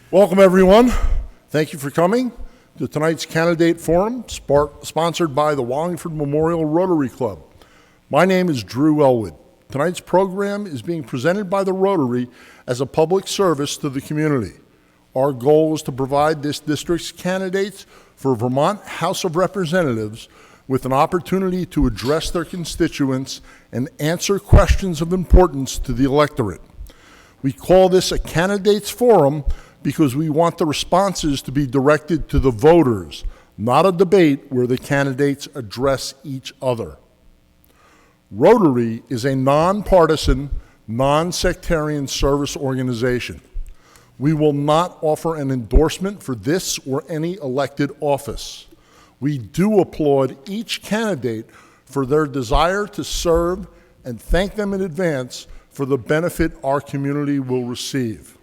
Welcome, everyone. Thank you for coming to tonight's candidate forum, sponsored by the Wallingford Memorial Rotary Club. My name is Drew Elwood. Tonight's program is being presented by the Rotary as a public service to the community. Our goal is to provide this district's candidates for Vermont House of Representatives with an opportunity to address their constituents and answer questions of importance to the electorate. We call this a candidates forum because we want the responses to be directed to the voters, not a debate where the candidates address each other. Rotary is a nonpartisan, non-sectarian service organization. We will not offer an endorsement for this or any elected office. We do applaud each candidate for their desire to serve and thank them in advance for the benefit our community will receive.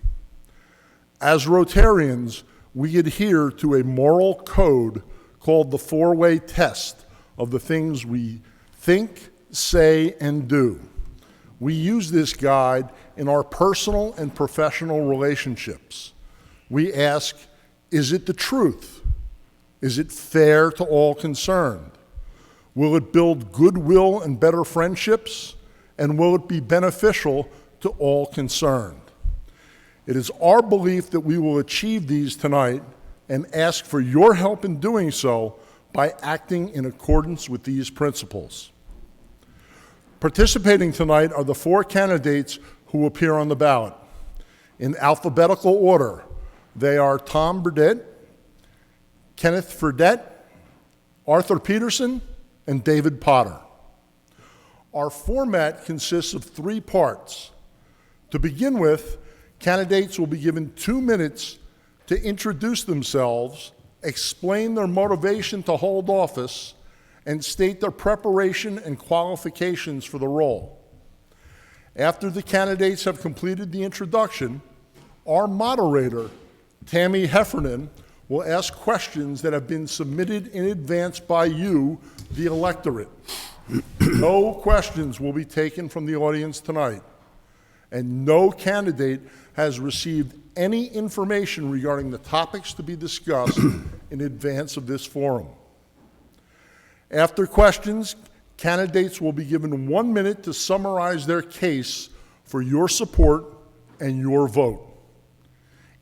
As Rotarians, we adhere to a moral code called the four-way test of the things we think, say, and do. We use this guide in our personal and professional relationships. We ask, is it the truth? Is it fair to all concerned? Will it build goodwill and better friendships? And will it be beneficial to all concerned? It is our belief that we will achieve these tonight and ask for your help in doing so by acting in accordance with these principles. Participating tonight are the four candidates who appear on the ballot. In alphabetical order, they are Tom Burdett, Kenneth Fredette, Arthur Peterson, and David Potter. Our format consists of 3 parts. To begin with, candidates will be given 2 minutes to introduce themselves, explain their motivation to hold office, and state their preparation and qualifications for the role. After the candidates have completed the introduction, our moderator, Tammy Heffernan, will ask questions that have been submitted in advance by you, the electorate. No questions will be taken from the audience tonight, and no candidate has received any information regarding the topics to be discussed in advance of this forum. After questions, candidates will be given 1 minute to summarize their case for your support and your vote.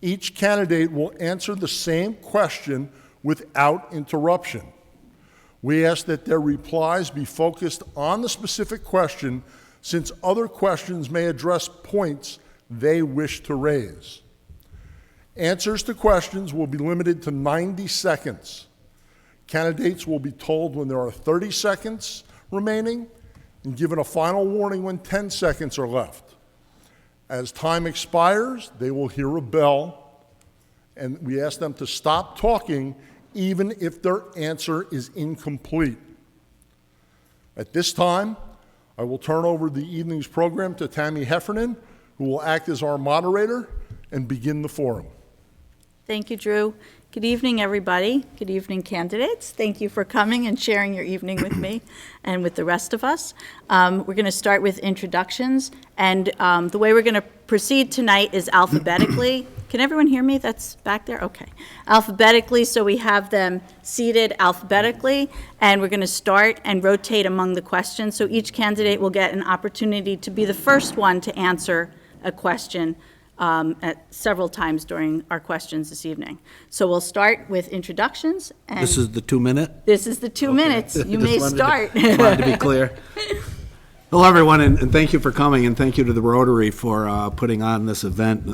Each candidate will answer the same question without interruption. We ask that their replies be focused on the specific question, since other questions may address points they wish to raise. Answers to questions will be limited to 90 seconds. Candidates will be told when there are 30 seconds remaining and given a final warning when 10 seconds are left. As time expires, they will hear a bell, and we ask them to stop talking even if their answer is incomplete. At this time, I will turn over the evening's program to Tammy Heffernan, who will act as our moderator and begin the forum. Thank you, Drew. Good evening, everybody. Good evening, candidates. Thank you for coming and sharing your evening with me and with the rest of us. We're going to start with introductions, and the way we're going to proceed tonight is alphabetically. Can everyone hear me that's back there? Okay. Alphabetically, so we have them seated alphabetically, and we're going to start and rotate among the questions, so each candidate will get an opportunity to be the first one to answer a question at several times during our questions this evening. So we'll start with introductions. And this is the 2 minute? This is the 2 minutes. You may start. Just wanted to be clear. Hello, everyone, and thank you for coming, and thank you to the Rotary for putting on this event.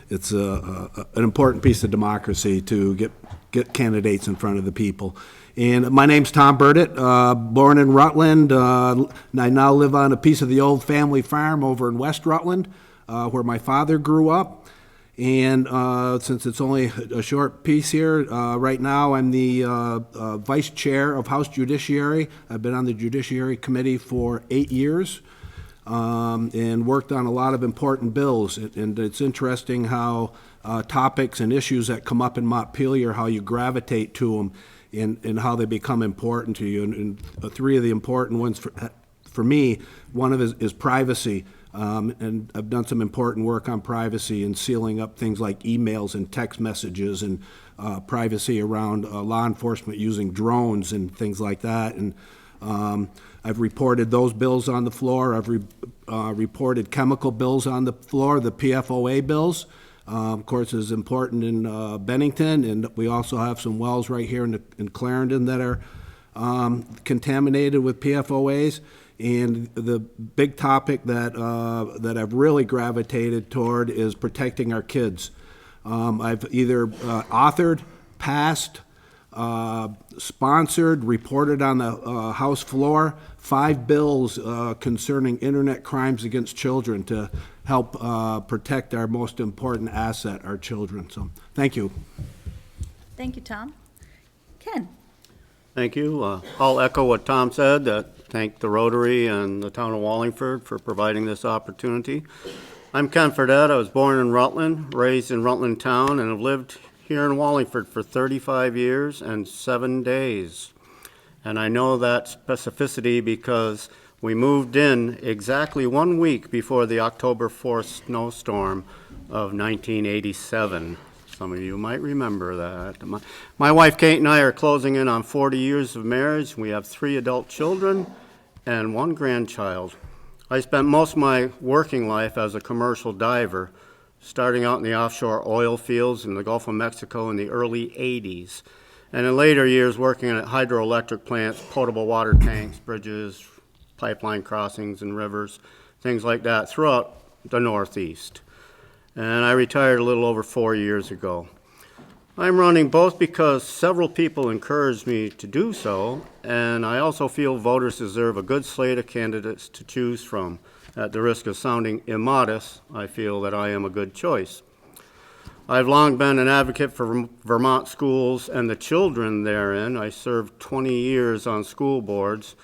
It's an important piece of democracy to get candidates in front of the people. And my name's Tom Burdett, born in Rutland. I now live on a piece of the old family farm over in West Rutland, where my father grew up. And since it's only a short piece here, right now I'm the vice chair of House Judiciary. I've been on the Judiciary Committee for 8 years. And worked on a lot of important bills. And it's interesting how topics and issues that come up in Montpelier, how you gravitate to them and how they become important to you. And 3 of the important ones for me, one of is privacy. And I've done some important work on privacy and sealing up things like emails and text messages and privacy around law enforcement using drones and things like that. And I've reported those bills on the floor. I've reported chemical bills on the floor, the PFOA bills. Of course, is important in Bennington, and we also have some wells right here in Clarendon that are contaminated with PFOAs. And the big topic that I've really gravitated toward is protecting our kids. I've either authored, passed, sponsored, reported on the House floor 5 bills concerning internet crimes against children to help protect our most important asset, our children. So, thank you. Thank you, Tom. Ken? Thank you. I'll echo what Tom said, thank the Rotary and the town of Wallingford for providing this opportunity. I'm Ken Fredette. I was born in Rutland, raised in Rutland town, and have lived here in Wallingford for 35 years and 7 days. And I know that specificity because we moved in exactly 1 week before the October 4th snowstorm of 1987. Some of you might remember that. My wife Kate and I are closing in on 40 years of marriage. We have 3 adult children and 1 grandchild. I spent most of my working life as a commercial diver, starting out in the offshore oil fields in the Gulf of Mexico in the early 80s, and in later years working at hydroelectric plants, potable water tanks, bridges, pipeline crossings and rivers, things like that throughout the Northeast. And I retired a little over 4 years ago. I'm running both because several people encouraged me to do so, and I also feel voters deserve a good slate of candidates to choose from. At the risk of sounding immodest, I feel that I am a good choice. I've long been an advocate for Vermont schools and the children therein. I served 20 years on school boards,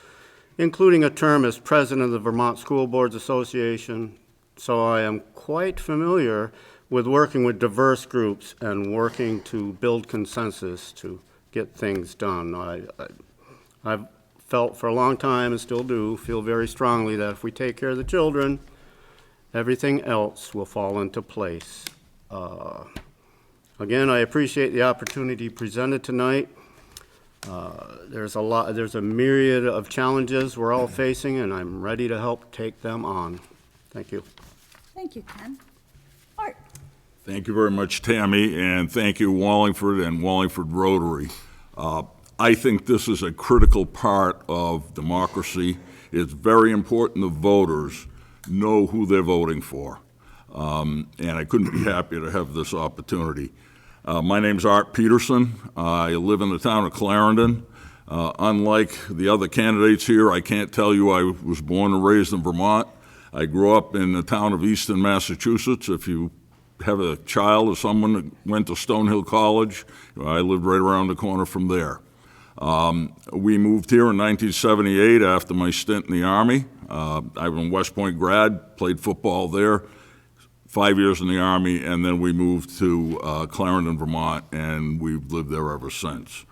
including a term as president of the Vermont School Boards Association, so I am quite familiar with working with diverse groups and working to build consensus to get things done. I've felt for a long time, and still do, feel very strongly that if we take care of the children, everything else will fall into place. Again, I appreciate the opportunity presented tonight. There's a myriad of challenges we're all facing, and I'm ready to help take them on. Thank you. Thank you, Ken. Art? Thank you very much, Tammy, and thank you, Wallingford and Wallingford Rotary. I think this is a critical part of democracy. It's very important the voters know who they're voting for, and I couldn't be happier to have this opportunity. My name's Art Peterson. I live in the town of Clarendon. Unlike the other candidates here, I can't tell you I was born and raised in Vermont. I grew up in the town of Easton, Massachusetts. If you have a child or someone that went to Stonehill College, I lived right around the corner from there. We moved here in 1978 after my stint in the Army. I was a West Point grad, played football there, 5 years in the Army, and then we moved to Clarendon, Vermont, and we've lived there ever since.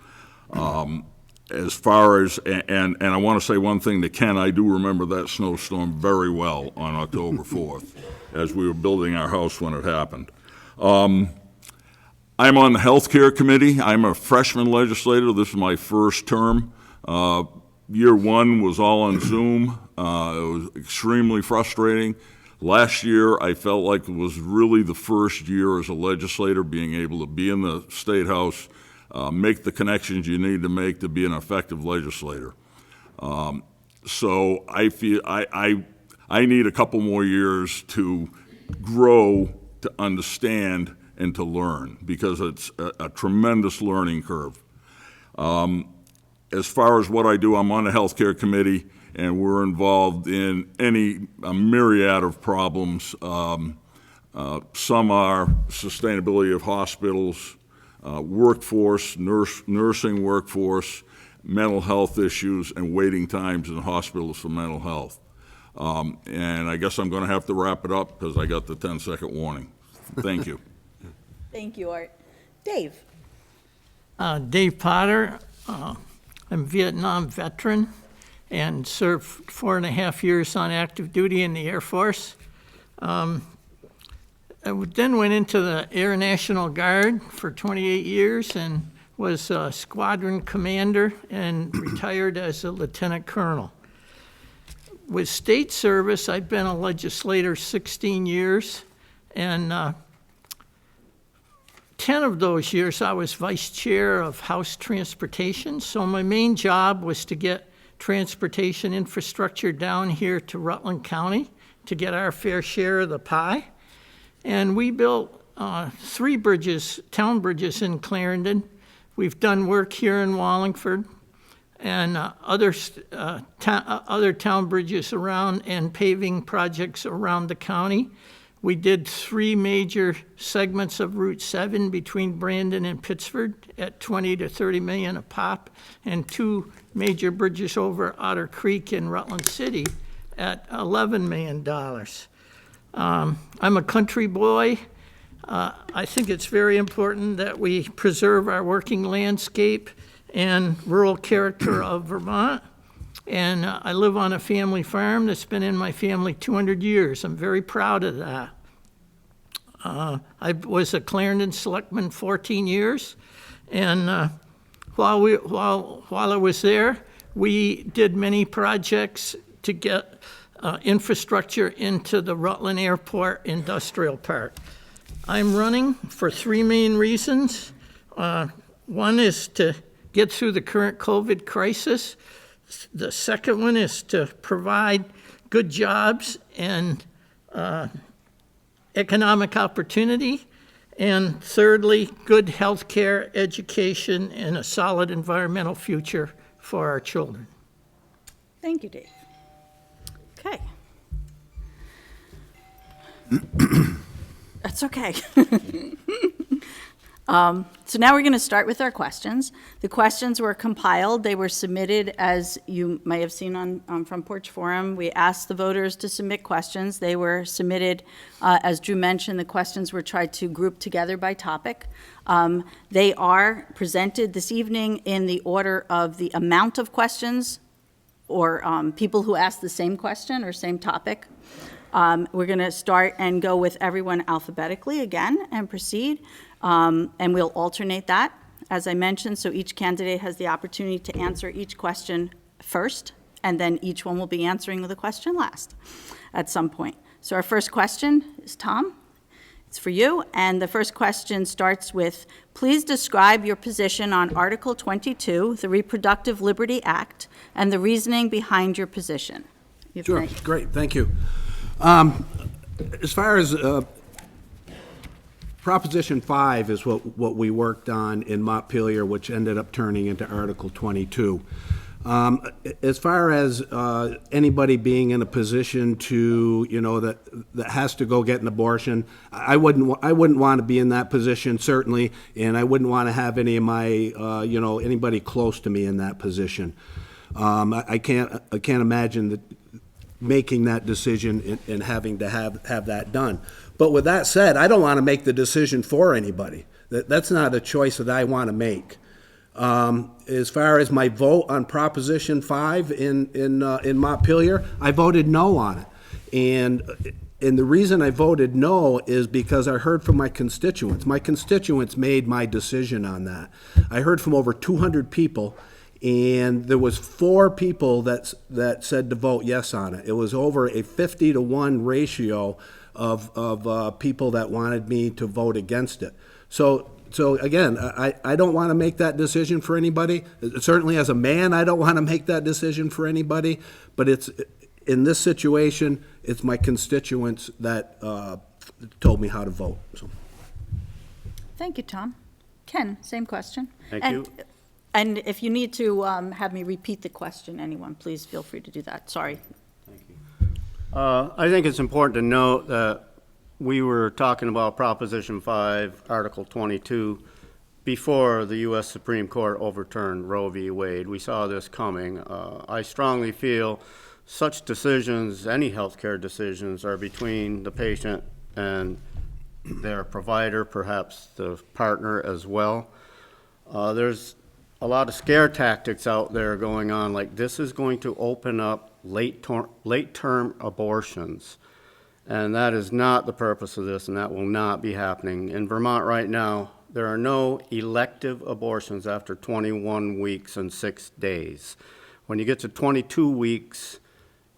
As far as, and I want to say one thing to Ken, I do remember that snowstorm very well on October 4th as we were building our house when it happened. I'm on the Healthcare Committee. I'm a freshman legislator. This is my first term. Year 1 was all on Zoom. It was extremely frustrating. Last year, I felt like it was really the first year as a legislator, being able to be in the State House, make the connections you need to make to be an effective legislator. So I feel I need a couple more years to grow, to understand, and to learn, because it's a tremendous learning curve. As far as what I do, I'm on the Healthcare Committee, and we're involved in a myriad of problems. Some are sustainability of hospitals, workforce, nursing workforce, mental health issues, and waiting times in hospitals for mental health. And I guess I'm going to have to wrap it up because I got the 10-second warning. Thank you. Thank you, Art. Dave? Dave Potter. I'm a Vietnam veteran and served 4.5 years on active duty in the Air Force. Then went into the Air National Guard for 28 years and was a squadron commander and retired as a lieutenant colonel. With state service, I've been a legislator 16 years, and 10 of those years I was vice chair of House Transportation. So my main job was to get transportation infrastructure down here to Rutland County to get our fair share of the pie. And we built 3 bridges, town bridges in Clarendon. We've done work here in Wallingford and other town bridges around and paving projects around the county. We did 3 major segments of Route 7 between Brandon and Pittsford at 20 to 30 million a pop, and 2 major bridges over Otter Creek in Rutland City at $11 million. I'm a country boy. I think it's very important that we preserve our working landscape and rural character of Vermont. And I live on a family farm that's been in my family 200 years. I'm very proud of that. I was a Clarendon selectman 14 years, and while I was there, we did many projects to get infrastructure into the Rutland Airport Industrial Park. I'm running for 3 main reasons. One is to get through the current COVID crisis. The second one is to provide good jobs and economic opportunity. And thirdly, good health care, education, and a solid environmental future for our children. Thank you, Dave. Okay. That's okay. So now we're going to start with our questions. The questions were compiled. They were submitted, as you may have seen on Front Porch Forum. We asked the voters to submit questions. They were submitted, as Drew mentioned, the questions were tried to group together by topic. They are presented this evening in the order of the amount of questions or people who asked the same question or same topic. We're going to start and go with everyone alphabetically again and proceed. And we'll alternate that, as I mentioned, so each candidate has the opportunity to answer each question first, and then each one will be answering the question last at some point. So our first question is Tom. It's for you, and the first question starts with, please describe your position on Article 22, the Reproductive Liberty Act, and the reasoning behind your position. Sure, great, thank you. As far as Proposition 5 is what we worked on in Montpelier, which ended up turning into Article 22. As far as anybody being in a position to, that has to go get an abortion, I wouldn't want to be in that position, certainly, and I wouldn't want to have any of my, anybody close to me in that position. I can't imagine making that decision and having to have that done. But with that said, I don't want to make the decision for anybody. That's not a choice that I want to make. As far as my vote on Proposition 5 in Montpelier, I voted no on it. And the reason I voted no is because I heard from my constituents. My constituents made my decision on that. I heard from over 200 people, and there was 4 people that said to vote yes on it. It was over a 50-to-1 ratio of people that wanted me to vote against it. So again, I don't want to make that decision for anybody. Certainly as a man, I don't want to make that decision for anybody, but it's in this situation, it's my constituents that told me how to vote. So. Thank you, Tom. Ken, same question. Thank you. And if you need to have me repeat the question, anyone, please feel free to do that. Sorry. I think it's important to note that we were talking about Proposition 5, Article 22, before the U.S. Supreme Court overturned Roe v. Wade. We saw this coming. I strongly feel such decisions, any healthcare decisions, are between the patient and their provider, perhaps the partner as well. There's a lot of scare tactics out there going on, like this is going to open up late-term abortions. And that is not the purpose of this, and that will not be happening. In Vermont right now, there are no elective abortions after 21 weeks and 6 days. When you get to 22 weeks,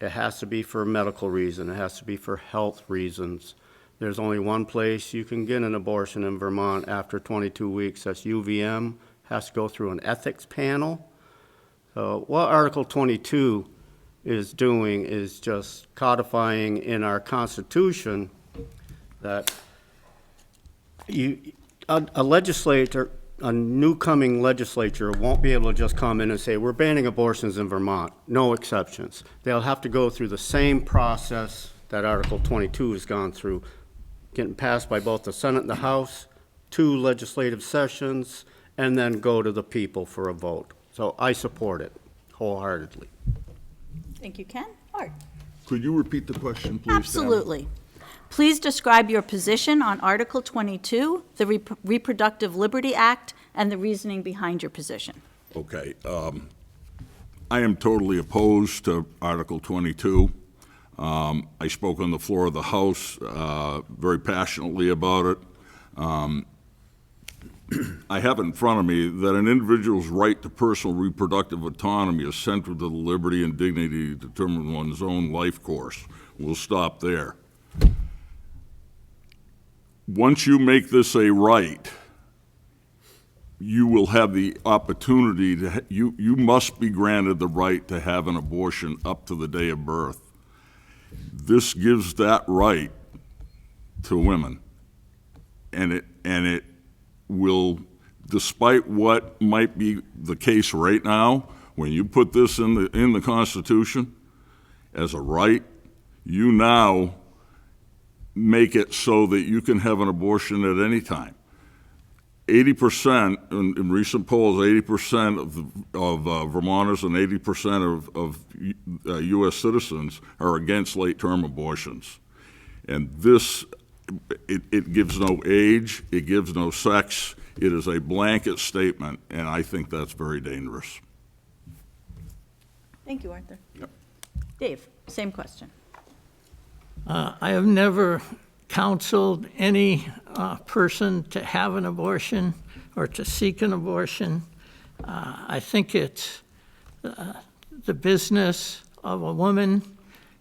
it has to be for a medical reason. It has to be for health reasons. There's only one place you can get an abortion in Vermont after 22 weeks. That's UVM. Has to go through an ethics panel. So what Article 22 is doing is just codifying in our Constitution that a legislator, a new coming legislature won't be able to just come in and say, we're banning abortions in Vermont, no exceptions. They'll have to go through the same process that Article 22 has gone through, getting passed by both the Senate and the House, 2 legislative sessions, and then go to the people for a vote. So I support it wholeheartedly. Thank you, Ken. Art? Could you repeat the question, please, Tammy? Absolutely. Please describe your position on Article 22, the Reproductive Liberty Act, and the reasoning behind your position. Okay. I am totally opposed to Article 22. I spoke on the floor of the House very passionately about it. I have in front of me that an individual's right to personal reproductive autonomy is central to the liberty and dignity to determine one's own life course. We'll stop there. Once you make this a right, you will have the opportunity to, you must be granted the right to have an abortion up to the day of birth. This gives that right to women, and it will, despite what might be the case right now, when you put this in the Constitution as a right, you now make it so that you can have an abortion at any time. 80%, in recent polls, 80% of Vermonters and 80% of U.S. citizens are against late-term abortions. And this, it gives no age, it gives no sex, it is a blanket statement, and I think that's very dangerous. Thank you, Arthur. Yep. Dave, same question. I have never counseled any person to have an abortion or to seek an abortion. I think it's the business of a woman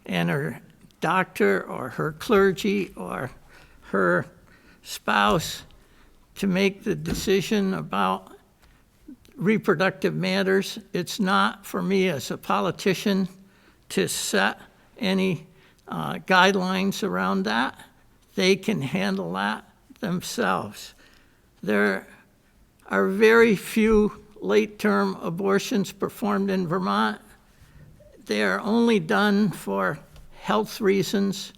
and her doctor or her clergy or her spouse to make the decision about reproductive matters. It's not for me as a politician to set any guidelines around that. They can handle that themselves. There are very few late-term abortions performed in Vermont. They are only done for health reasons.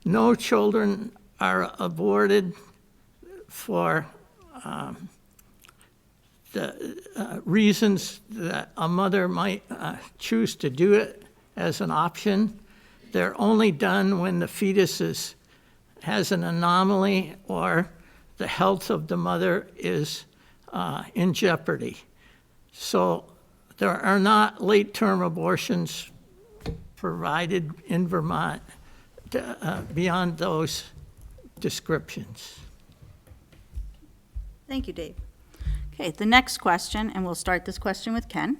No children are aborted for the reasons that a mother might choose to do it as an option. They're only done when the fetus has an anomaly or the health of the mother is in jeopardy. So there are not late-term abortions provided in Vermont beyond those descriptions. Thank you, Dave. Okay, the next question, and we'll start this question with Ken.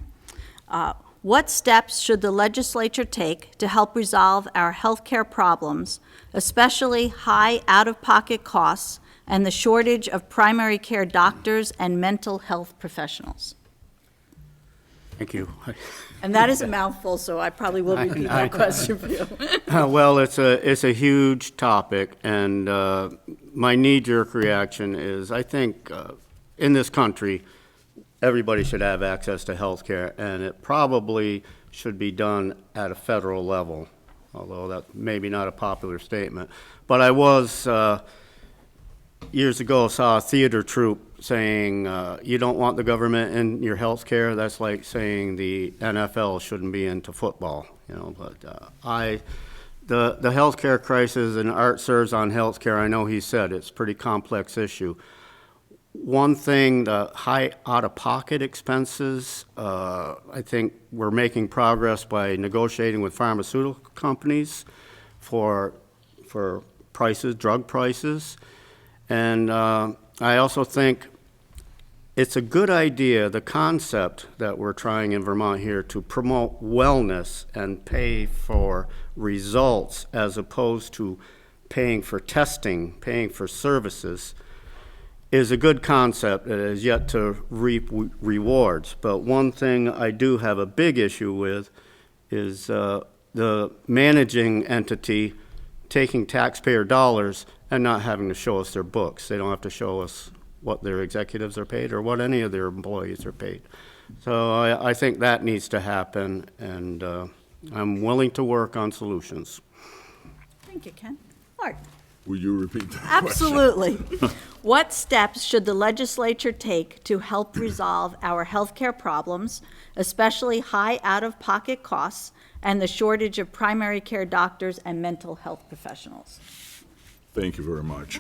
What steps should the legislature take to help resolve our healthcare problems, especially high out-of-pocket costs and the shortage of primary care doctors and mental health professionals? Thank you. And that is a mouthful, so I probably will repeat that question for you. Well, it's a huge topic, and my knee-jerk reaction is I think in this country, everybody should have access to health care, and it probably should be done at a federal level, although that's maybe not a popular statement. But I was, years ago, saw a theater troupe saying, you don't want the government in your health care. That's like saying the NFL shouldn't be into football, you know. But the health care crisis, and Art serves on health care, I know he said it's a pretty complex issue. One thing, the high out-of-pocket expenses, I think we're making progress by negotiating with pharmaceutical companies for for prices, drug prices. And I also think it's a good idea, the concept that we're trying in Vermont here to promote wellness and pay for results as opposed to paying for testing, paying for services, is a good concept that is yet to reap rewards. But one thing I do have a big issue with is the managing entity taking taxpayer dollars and not having to show us their books. They don't have to show us what their executives are paid or what any of their employees are paid. So I think that needs to happen, and I'm willing to work on solutions. Thank you, Ken. Art? Will you repeat that question? Absolutely. What steps should the legislature take to help resolve our healthcare problems, especially high out-of-pocket costs and the shortage of primary care doctors and mental health professionals? Thank you very much.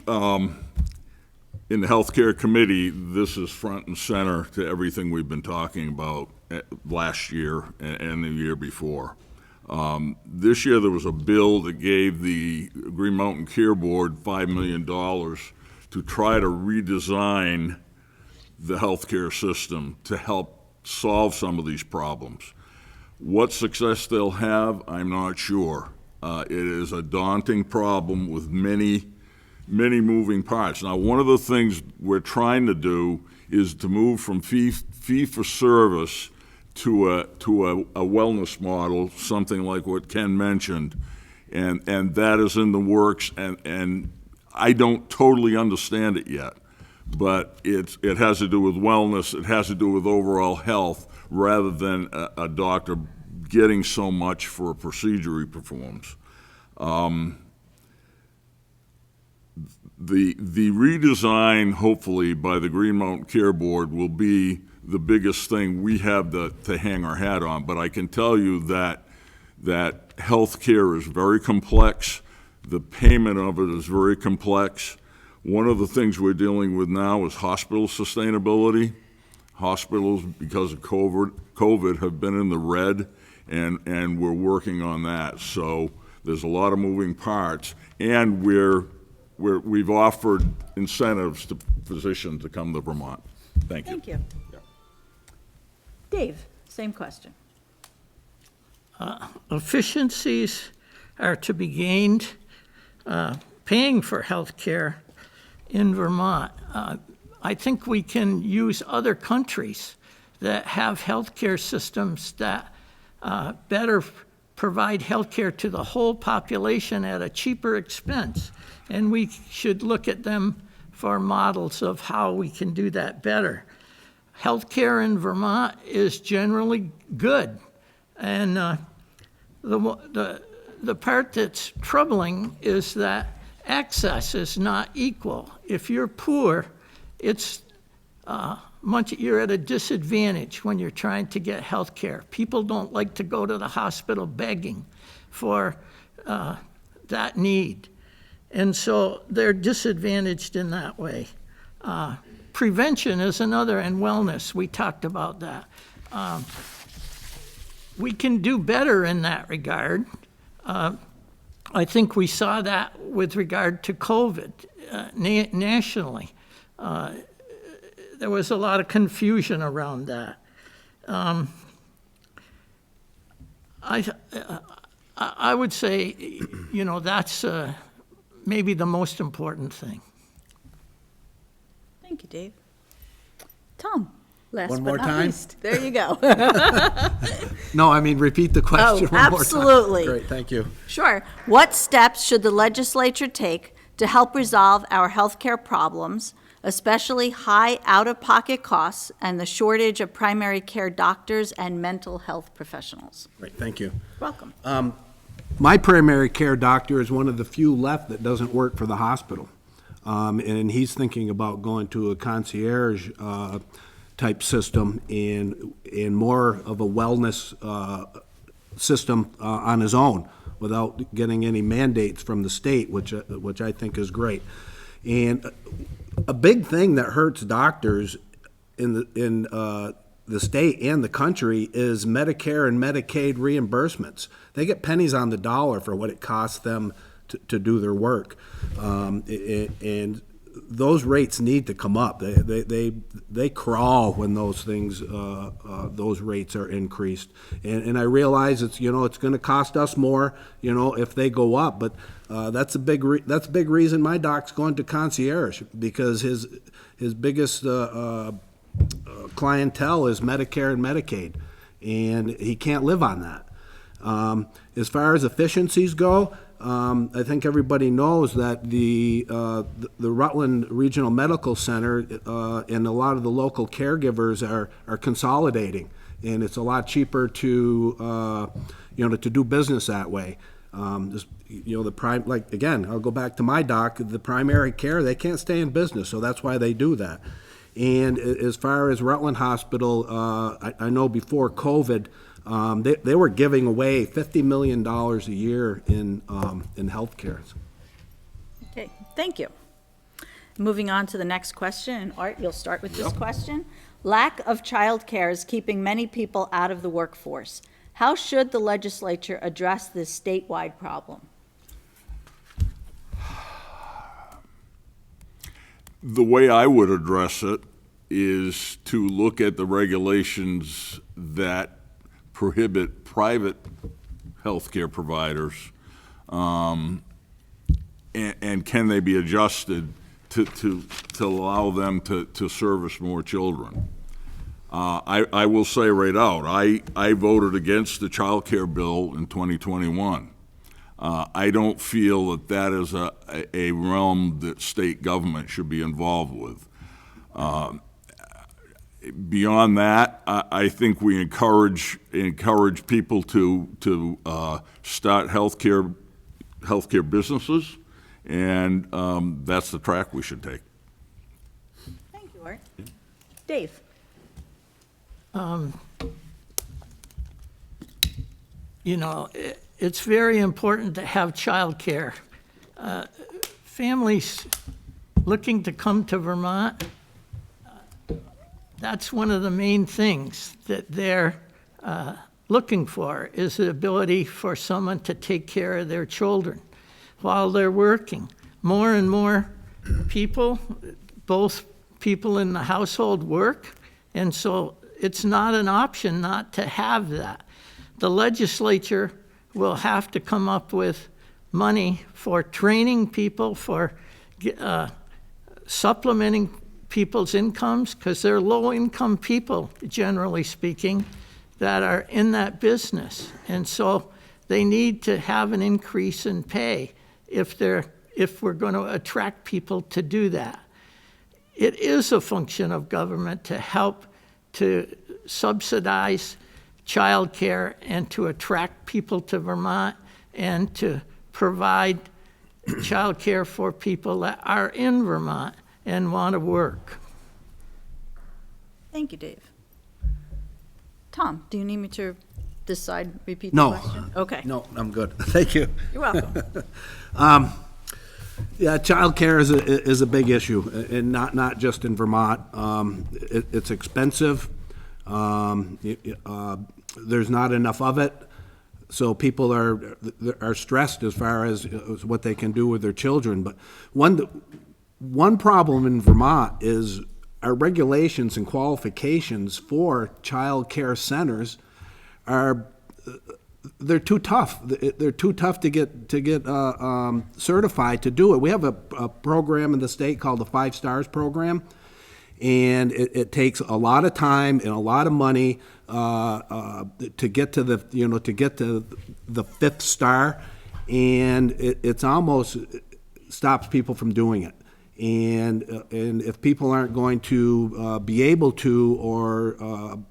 In the Healthcare Committee, this is front and center to everything we've been talking about last year and the year before. This year there was a bill that gave the Green Mountain Care Board $5 million to try to redesign the healthcare system to help solve some of these problems. What success they'll have, I'm not sure. It is a daunting problem with many moving parts. Now, one of the things we're trying to do is to move from fee-for-service to a wellness model, something like what Ken mentioned, and that is in the works, and I don't totally understand it yet, but it has to do with wellness, it has to do with overall health, rather than a doctor getting so much for a procedure he performs. The redesign, hopefully, by the Green Mountain Care Board will be the biggest thing we have to hang our hat on. But I can tell you that health care is very complex. The payment of it is very complex. One of the things we're dealing with now is hospital sustainability. Hospitals, because of COVID, have been in the red, and we're working on that. So there's a lot of moving parts, and we've offered incentives to physicians to come to Vermont. Thank you. Thank you. Dave, same question. Efficiencies are to be gained paying for health care in Vermont. I think we can use other countries that have healthcare systems that better provide health care to the whole population at a cheaper expense. And we should look at them for models of how we can do that better. Healthcare in Vermont is generally good. And the part that's troubling is that access is not equal. If you're poor, it's you're at a disadvantage when you're trying to get health care. People don't like to go to the hospital begging for that need. And so they're disadvantaged in that way. Prevention is another, and wellness, we talked about that. We can do better in that regard. I think we saw that with regard to COVID nationally. There was a lot of confusion around that. I would say, that's maybe the most important thing. Thank you, Dave. Tom, last One but more not time? least. There you go. No, I mean, repeat the question one more time. Absolutely. Great, thank you. Sure. What steps should the legislature take to help resolve our healthcare problems, especially high out-of-pocket costs and the shortage of primary care doctors and mental health professionals? Great, thank you. Welcome. My primary care doctor is one of the few left that doesn't work for the hospital. And he's thinking about going to a concierge type system and more of a wellness system on his own without getting any mandates from the state, which I think is great. And a big thing that hurts doctors in the state and the country is Medicare and Medicaid reimbursements. They get pennies on the dollar for what it costs them to do their work. And those rates need to come up. They crawl when those things, those rates are increased. And I realize it's going to cost us more, if they go up, but that's a big reason my doc's going to concierge, because his biggest clientele is Medicare and Medicaid, and he can't live on that. As far as efficiencies go, I think everybody knows that the Rutland Regional Medical Center and a lot of the local caregivers are consolidating, and it's a lot cheaper to do business that way. Again, I'll go back to my doc. The primary care, they can't stay in business, so that's why they do that. And as far as Rutland Hospital, I know before COVID, they were giving away $50 million a year in health care. Okay, thank you. Moving on to the next question, and Art, you'll start with this question. Lack of childcare is keeping many people out of the workforce. How should the legislature address this statewide problem? The way I would address it is to look at the regulations that prohibit private healthcare providers, and can they be adjusted to allow them to service more children. I will say right out, I voted against the child care bill in 2021. I don't feel that is a realm that state government should be involved with. Beyond that, I think we encourage people to start healthcare businesses, and that's the track we should take. Thank you, Art. Dave? It's very important to have childcare. Families looking to come to Vermont, that's one of the main things that they're looking for, is the ability for someone to take care of their children while they're working. More and more people, both people in the household work, and so it's not an option not to have that. The legislature will have to come up with money for training people, for supplementing people's incomes, because they're low-income people, generally speaking, that are in that business. And so they need to have an increase in pay if we're going to attract people to do that. It is a function of government to help to subsidize childcare and to attract people to Vermont and to provide childcare for people that are in Vermont and want to work. Thank you, Dave. Tom, do you need me to repeat the No. question? Okay. No, I'm good. Thank you. You're welcome. Yeah, childcare is a big issue, and not just in Vermont. It's expensive. There's not enough of it, so people are stressed as far as what they can do with their children. But one problem in Vermont is our regulations and qualifications for child care centers they're too tough. They're too tough to get certified to do it. We have a program in the state called the 5 Stars program, and it takes a lot of time and a lot of money to get to the the 5th star, and it's almost stops people from doing it. And if people aren't going to be able to, or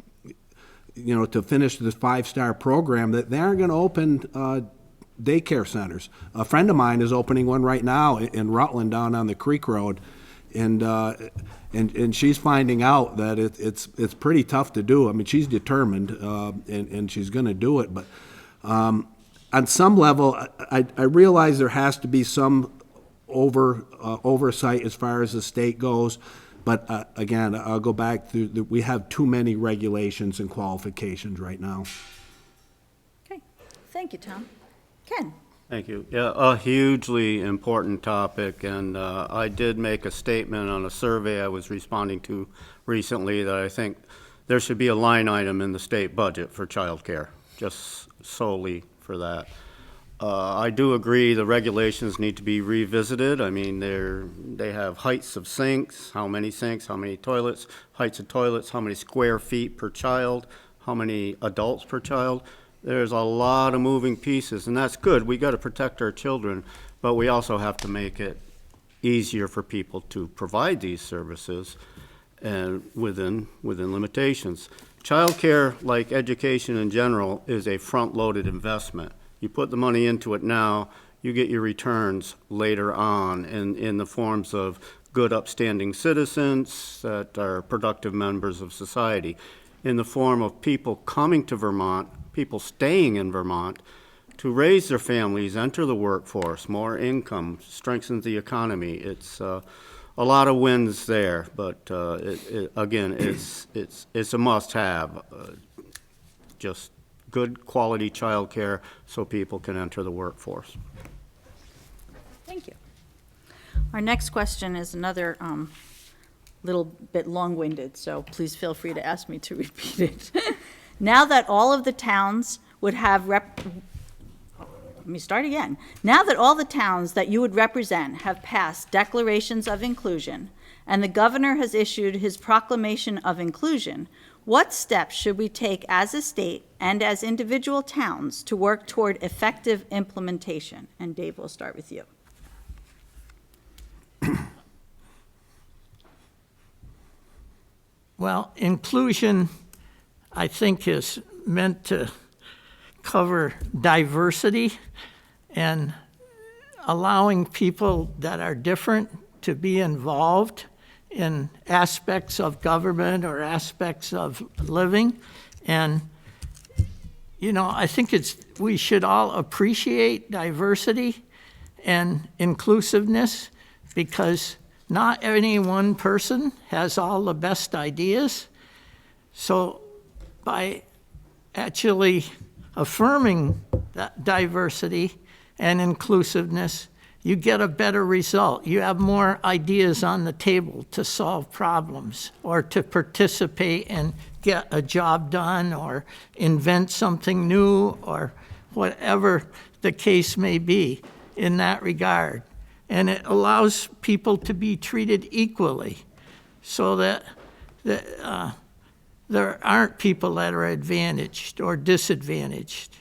to finish this 5-star program, that they aren't going to open daycare centers. A friend of mine is opening one right now in Rutland down on the Creek Road, and she's finding out that it's pretty tough to do. I mean, she's determined, and she's going to do it. But on some level, I realize there has to be some oversight as far as the state goes. But again, I'll go back to we have too many regulations and qualifications right now. Okay. Thank you, Tom. Ken? Thank you. Yeah, a hugely important topic, and I did make a statement on a survey I was responding to recently that I think there should be a line item in the state budget for childcare, just solely for that. I do agree the regulations need to be revisited. I mean, they have heights of sinks, how many toilets, heights of toilets, how many square feet per child, how many adults per child. There's a lot of moving pieces, and that's good. We got to protect our children, but we also have to make it easier for people to provide these services and within limitations. Childcare, like education in general, is a front-loaded investment. You put the money into it now, you get your returns later on in the forms of good upstanding citizens that are productive members of society, in the form of people coming to Vermont, people staying in Vermont to raise their families, enter the workforce, more income, strengthens the economy. It's a lot of wins there, but again, it's a must-have. Just good quality childcare so people can enter the workforce. Thank you. Our next question is another little bit long-winded, so please feel free to ask me to repeat it. Now that all of the towns would have Now that all the towns that you would represent have passed declarations of inclusion, and the governor has issued his proclamation of inclusion, what steps should we take as a state and as individual towns to work toward effective implementation? And Dave, we'll start with you. Well, inclusion, I think, is meant to cover diversity and allowing people that are different to be involved in aspects of government or aspects of living. And, you know, I think we should all appreciate diversity and inclusiveness, because not any one person has all the best ideas. So by actually affirming that diversity and inclusiveness, you get a better result. You have more ideas on the table to solve problems or to participate and get a job done or invent something new or whatever the case may be in that regard. And it allows people to be treated equally so that there aren't people that are advantaged or disadvantaged.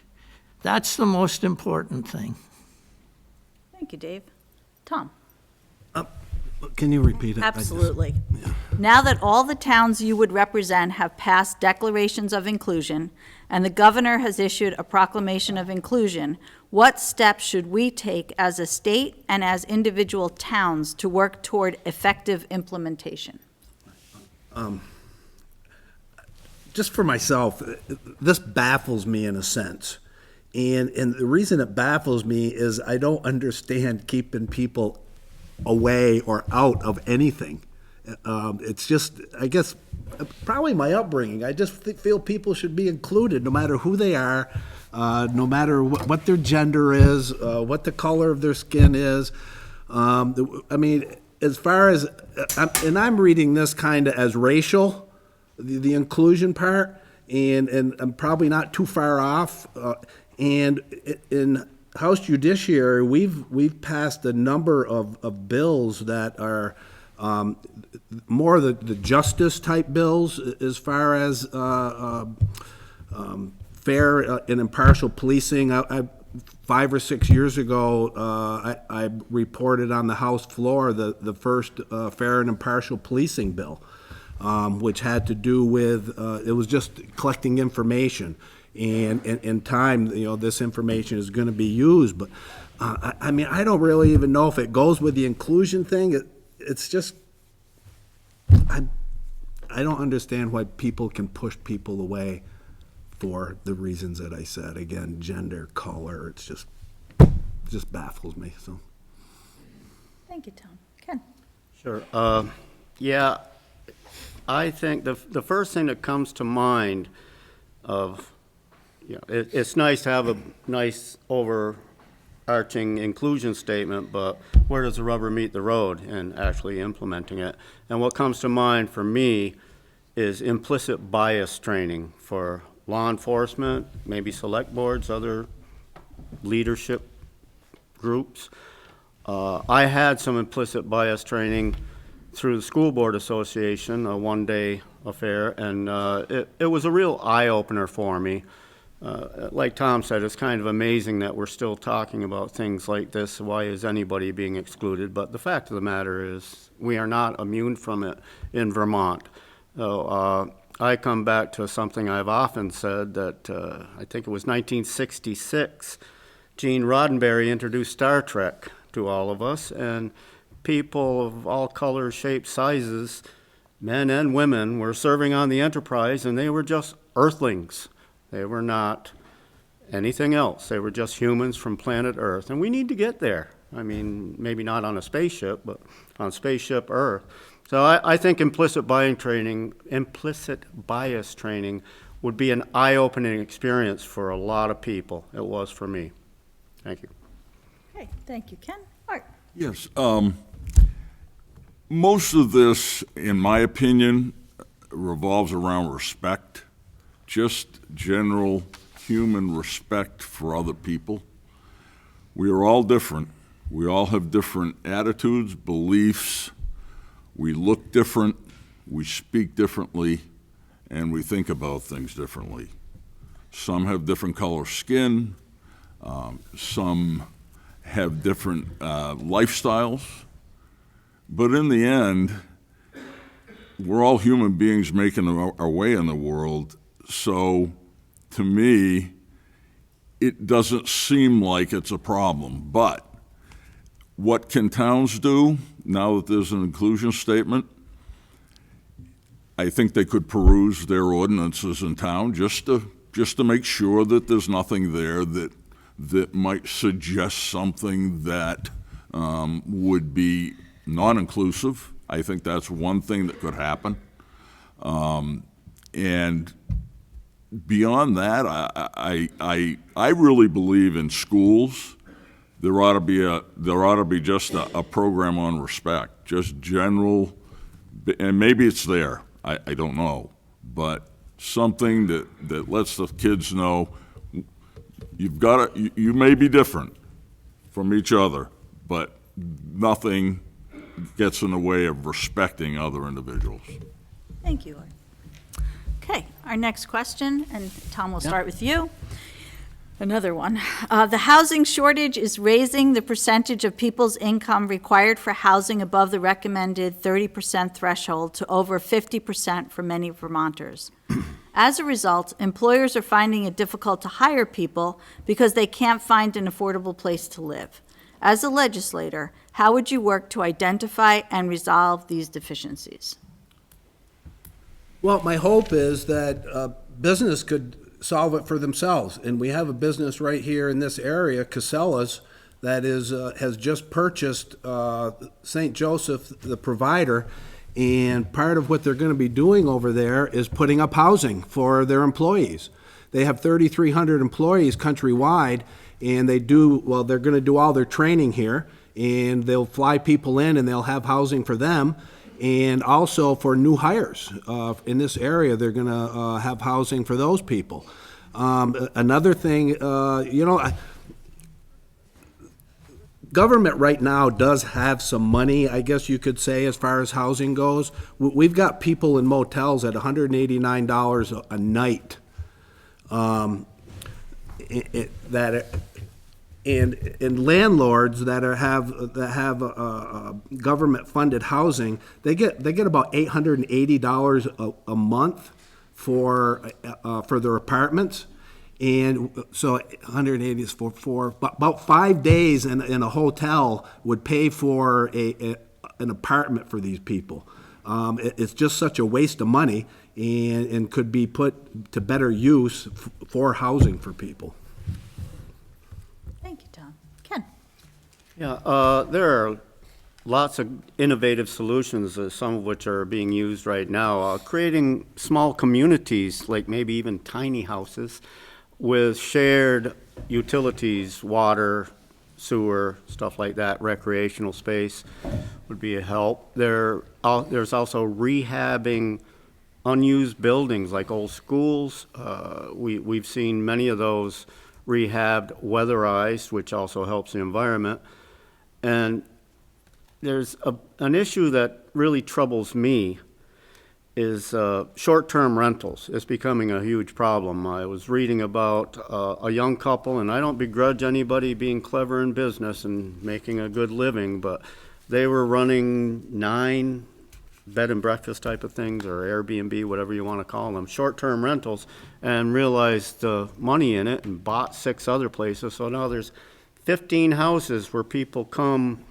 That's the most important thing. Thank you, Dave. Tom? Can you repeat it? Absolutely. Now that all the towns you would represent have passed declarations of inclusion, and the governor has issued a proclamation of inclusion, what steps should we take as a state and as individual towns to work toward effective implementation? Just for myself, this baffles me in a sense. And the reason it baffles me is I don't understand keeping people away or out of anything. It's just, I guess, probably my upbringing. I just feel people should be included no matter who they are, no matter what their gender is, what the color of their skin is. I mean, as far as, and I'm reading this kind of as racial, the inclusion part, and I'm probably not too far off. And in House Judiciary, we've passed a number of bills that are more the justice type bills as far as fair and impartial policing. 5 or 6 years ago, I reported on the House floor the first fair and impartial policing bill, which had to do with it was just collecting information. And in time, you know, this information is going to be used. But, I mean, I don't really even know if it goes with the inclusion thing. It's just, I don't understand why people can push people away for the reasons that I said. Again, gender, color, it just baffles me. So. Thank you, Tom. Ken? Sure. Yeah, I think the first thing that comes to mind of, you know, it's nice to have a nice overarching inclusion statement, but where does the rubber meet the road in actually implementing it? And what comes to mind for me is implicit bias training for law enforcement, maybe select boards, other leadership groups. I had some implicit bias training through the School Board Association, a one-day affair, and it was a real eye-opener for me. Like Tom said, it's kind of amazing that we're still talking about things like this. Why is anybody being excluded? But the fact of the matter is we are not immune from it in Vermont. So I come back to something I've often said, that I think it was 1966, Gene Roddenberry introduced Star Trek to all of us, and people of all colors, shapes, sizes, men and women, were serving on the Enterprise, and they were just earthlings. They were not anything else. They were just humans from planet Earth, and we need to get there. I mean, maybe not on a spaceship, but on spaceship Earth. So I think implicit bias training would be an eye-opening experience for a lot of people. It was for me. Thank you. Okay, thank you, Ken. Art? Yes. Most of this, in my opinion, revolves around respect, just general human respect for other people. We are all different. We all have different attitudes, beliefs. We look different, we speak differently, and we think about things differently. Some have different color skin, some have different lifestyles, but in the end, we're all human beings making our way in the world. So to me, it doesn't seem like it's a problem. But what can towns do now that there's an inclusion statement? I think they could peruse their ordinances in town just to make sure that there's nothing there that might suggest something that would be non-inclusive. I think that's one thing that could happen. And beyond that, I really believe in schools. There ought to be just a program on respect, just general, and maybe it's there. I don't know, but something that lets the kids know you may be different from each other, but nothing gets in the way of respecting other individuals. Thank you, Art. Okay, our next question, and Tom, we'll start with you. Another one. The housing shortage is raising the percentage of people's income required for housing above the recommended 30% threshold to over 50% for many Vermonters. As a result, employers are finding it difficult to hire people because they can't find an affordable place to live. As a legislator, how would you work to identify and resolve these deficiencies? Well, my hope is that business could solve it for themselves. And we have a business right here in this area, Casella's, that has just purchased St. Joseph, the provider, and part of what they're going to be doing over there is putting up housing for their employees. They have 3,300 employees countrywide, and they're going to do all their training here, and they'll fly people in and they'll have housing for them. And also for new hires in this area, they're going to have housing for those people. Another thing, government right now does have some money, I guess you could say, as far as housing goes. We've got people in motels at $189 a night. And landlords that have government-funded housing, they get about $880 a month for their apartments, and so 180 is for about 5 days in a hotel would pay for an apartment for these people. It's just such a waste of money, and could be put to better use for housing for people. Thank you, Tom. Ken? Yeah, there are lots of innovative solutions, some of which are being used right now. Creating small communities, like maybe even tiny houses, with shared utilities, water, sewer, stuff like that, recreational space would be a help. There's also rehabbing unused buildings like old schools. We've seen many of those rehabbed, weatherized, which also helps the environment. And there's an issue that really troubles me is short-term rentals. It's becoming a huge problem. I was reading about a young couple, and I don't begrudge anybody being clever in business and making a good living, but they were running 9 bed and breakfast type of things, or Airbnb, whatever you want to call them, short-term rentals, and realized the money in it and bought 6 other places. So now there's 15 houses where people come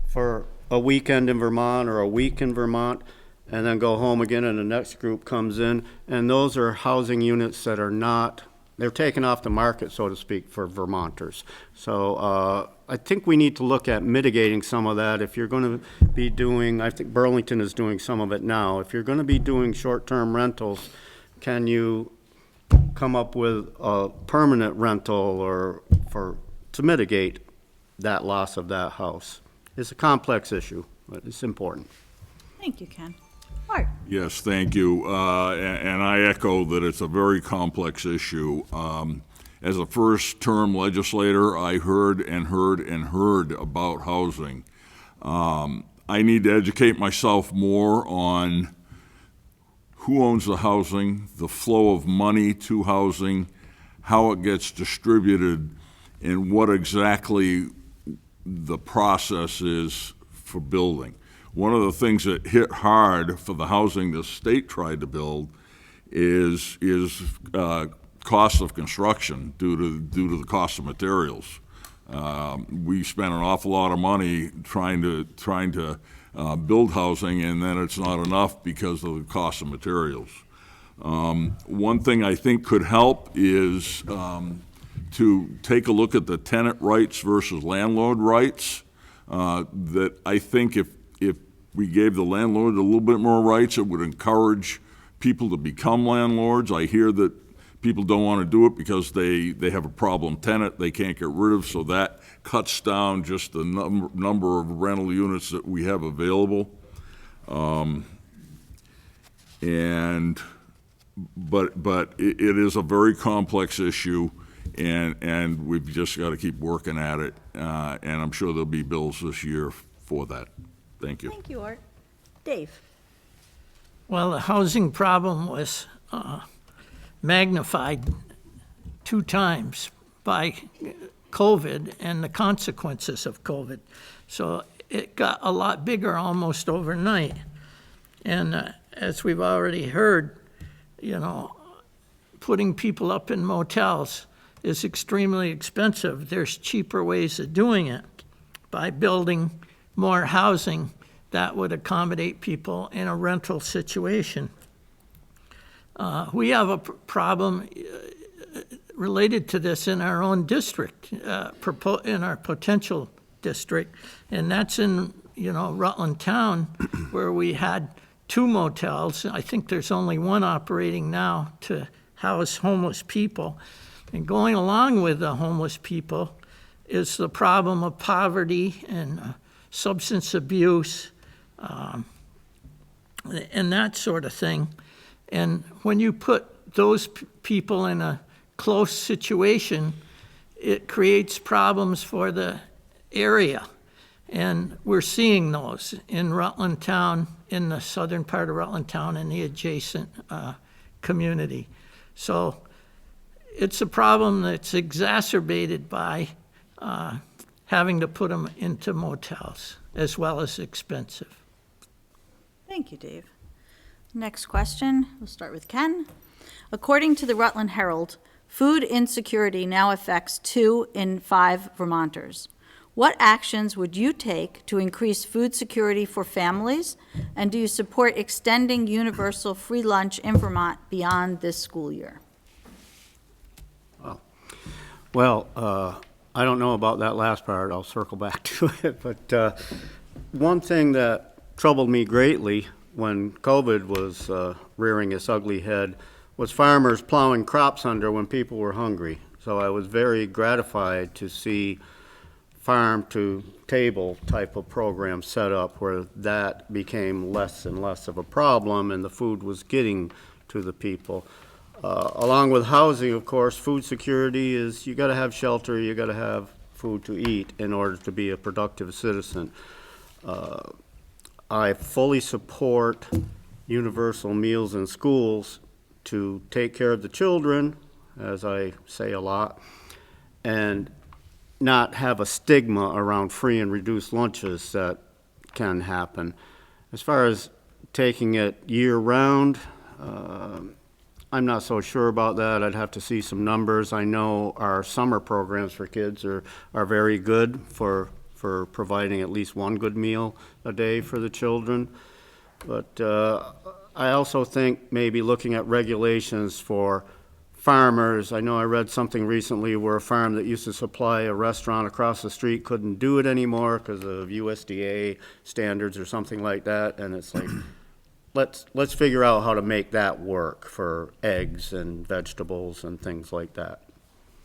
for a weekend in Vermont or a week in Vermont and then go home again, and the next group comes in. And those are housing units that are not, they're taken off the market, so to speak, for Vermonters. So I think we need to look at mitigating some of that. If you're going to be doing, I think Burlington is doing some of it now. If you're going to be doing short-term rentals, can you come up with a permanent rental or to mitigate that loss of that house? It's a complex issue, but it's important. Thank you, Ken. Art? Yes, thank you. And I echo that it's a very complex issue. As a first-term legislator, I heard about housing. I need to educate myself more on who owns the housing, the flow of money to housing, how it gets distributed, and what exactly the process is for building. One of the things that hit hard for the housing the state tried to build is cost of construction due to the cost of materials. We spent an awful lot of money trying to build housing, and then it's not enough because of the cost of materials. One thing I think could help is to take a look at the tenant rights versus landlord rights. That I think if we gave the landlord a little bit more rights, it would encourage people to become landlords. I hear that people don't want to do it because they have a problem tenant they can't get rid of, so that cuts down just the number of rental units that we have available. But it is a very complex issue, and we've just got to keep working at it, and I'm sure there'll be bills this year for that. Thank you. Thank you, Art. Dave? Well, the housing problem was magnified 2 times by COVID and the consequences of COVID. So it got a lot bigger almost overnight. And as we've already heard, putting people up in motels is extremely expensive. There's cheaper ways of doing it by building more housing that would accommodate people in a rental situation. We have a problem related to this in our own district, in our potential district, and that's in Rutland Town, where we had 2 motels. I think there's only 1 operating now to house homeless people. And going along with the homeless people is the problem of poverty and substance abuse and that sort of thing. And when you put those people in a close situation, it creates problems for the area. And we're seeing those in Rutland Town, in the southern part of Rutland Town and the adjacent community. So it's a problem that's exacerbated by having to put them into motels, as well as expensive. Thank you, Dave. Next question, we'll start with Ken. According to the Rutland Herald, food insecurity now affects 2 in 5 Vermonters. What actions would you take to increase food security for families? And do you support extending universal free lunch in Vermont beyond this school year? Well, I don't know about that last part. I'll circle back to it. But one thing that troubled me greatly when COVID was rearing its ugly head was farmers plowing crops under when people were hungry. So I was very gratified to see farm to table type of program set up where that became less and less of a problem and the food was getting to the people. Along with housing, of course, food security is you got to have shelter, you got to have food to eat in order to be a productive citizen. I fully support universal meals in schools to take care of the children, as I say a lot, and not have a stigma around free and reduced lunches that can happen. As far as taking it year-round, I'm not so sure about that. I'd have to see some numbers. I know our summer programs for kids are very good for providing at least one good meal a day for the children. But I also think maybe looking at regulations for farmers. I know I read something recently where a farm that used to supply a restaurant across the street couldn't do it anymore because of USDA standards or something like that. And it's like, let's figure out how to make that work for eggs and vegetables and things like that.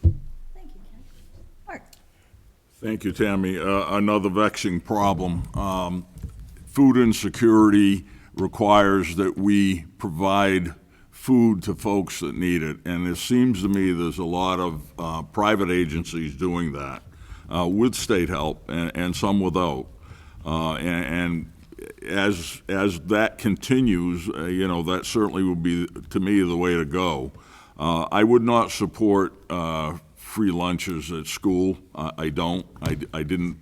Thank you, Ken. Mark? Thank you, Tammy. Another vexing problem. Food insecurity requires that we provide food to folks that need it, and it seems to me there's a lot of private agencies doing that with state help and some without. And as that continues, that certainly would be, to me, the way to go. I would not support free lunches at school. I don't. I didn't.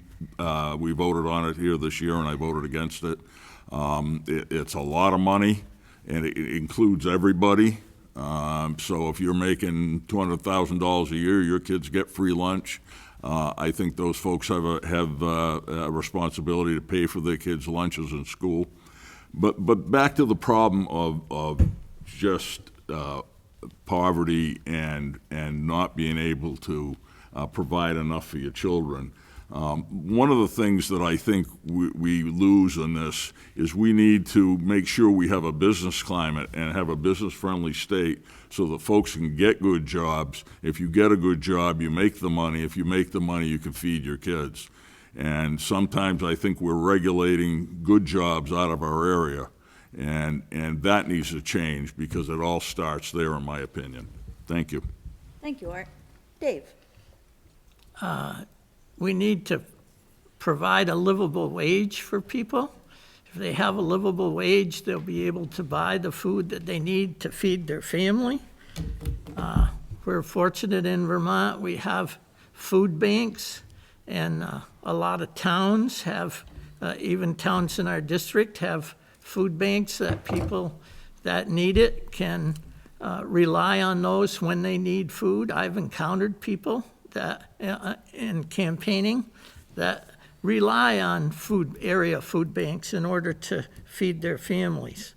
We voted on it here this year, and I voted against it. It's a lot of money, and it includes everybody. So if you're making $200,000 a year, your kids get free lunch. I think those folks have a responsibility to pay for their kids' lunches in school. But back to the problem of just poverty and not being able to provide enough for your children. One of the things that I think we lose in this is we need to make sure we have a business climate and have a business-friendly state so that folks can get good jobs. If you get a good job, you make the money. If you make the money, you can feed your kids. And sometimes I think we're regulating good jobs out of our area, and that needs to change because it all starts there, in my opinion. Thank you. Thank you, Art. Dave? We need to provide a livable wage for people. If they have a livable wage, they'll be able to buy the food that they need to feed their family. We're fortunate in Vermont, we have food banks, and a lot of towns have, even towns in our district have food banks that people that need it can rely on those when they need food. I've encountered people that in campaigning that rely on area food banks in order to feed their families.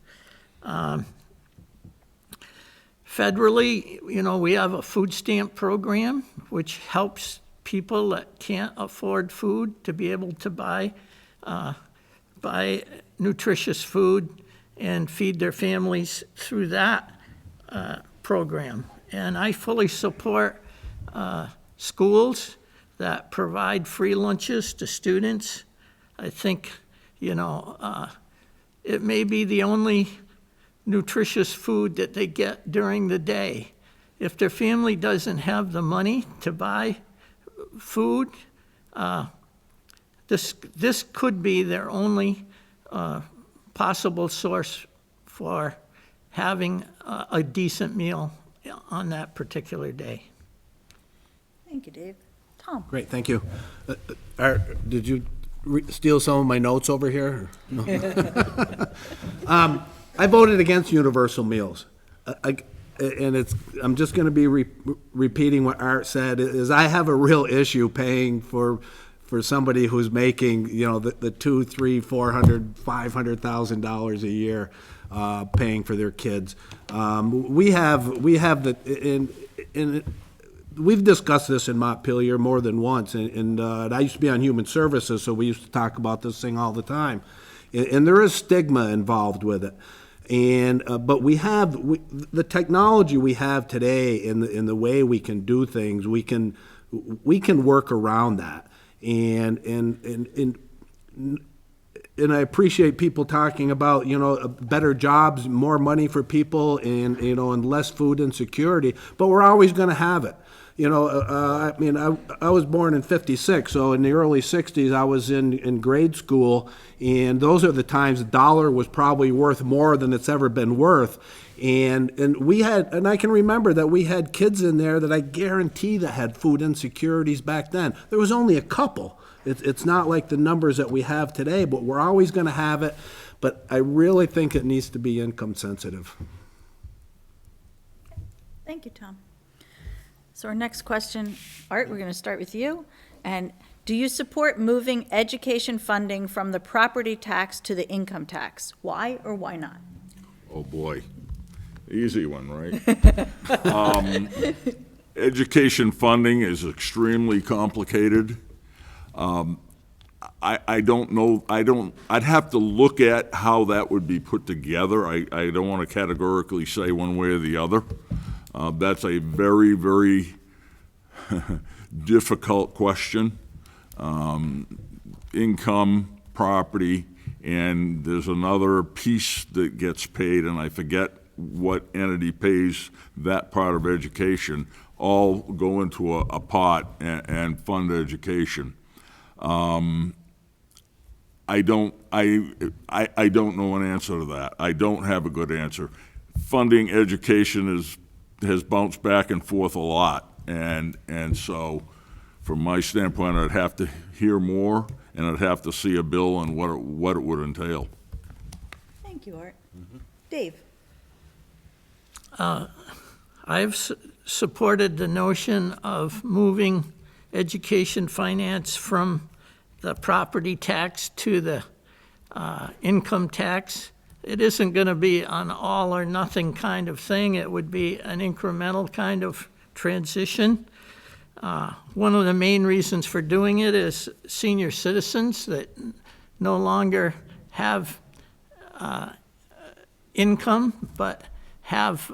Federally, we have a food stamp program which helps people that can't afford food to be able to buy nutritious food and feed their families through that program. And I fully support schools that provide free lunches to students. I think, it may be the only nutritious food that they get during the day. If their family doesn't have the money to buy food, this could be their only possible source for having a decent meal on that particular day. Thank you, Dave. Tom? Great, thank you. Art, did you steal some of my notes over here? No. I voted against universal meals. I'm just going to be repeating what Art said, is I have a real issue paying for somebody who's making, the $200,000, $300,000, $400,000, $500,000 a year, paying for their kids. We've discussed this in Montpelier more than once, and I used to be on Human Services, so we used to talk about this thing all the time. And there is stigma involved with it. But the technology we have today in the way we can do things, we can work around that. And I appreciate people talking about, better jobs, more money for people, and less food insecurity, but we're always going to have it. I was born in '56, so in the early '60s, I was in grade school, and those are the times the dollar was probably worth more than it's ever been worth. And I can remember that we had kids in there that I guarantee that had food insecurities back then. There was only a couple. It's not like the numbers that we have today, but we're always going to have it. But I really think it needs to be income sensitive. Thank you, Tom. So our next question, Art, we're going to start with you. And do you support moving education funding from the property tax to the income tax? Why or why not? Oh, boy. Easy one, right? Education funding is extremely complicated. I don't know, I'd have to look at how that would be put together. I don't want to categorically say one way or the other. That's a very, very difficult question. Income, property, and there's another piece that gets paid, and I forget what entity pays that part of education, all go into a pot and fund education. I don't know an answer to that. I don't have a good answer. Funding education has bounced back and forth a lot, and so from my standpoint, I'd have to hear more, and I'd have to see a bill and what it would entail. Thank you, Art. Dave? I've supported the notion of moving education finance from the property tax to the income tax. It isn't going to be an all or nothing kind of thing. It would be an incremental kind of transition. One of the main reasons for doing it is senior citizens that no longer have income but have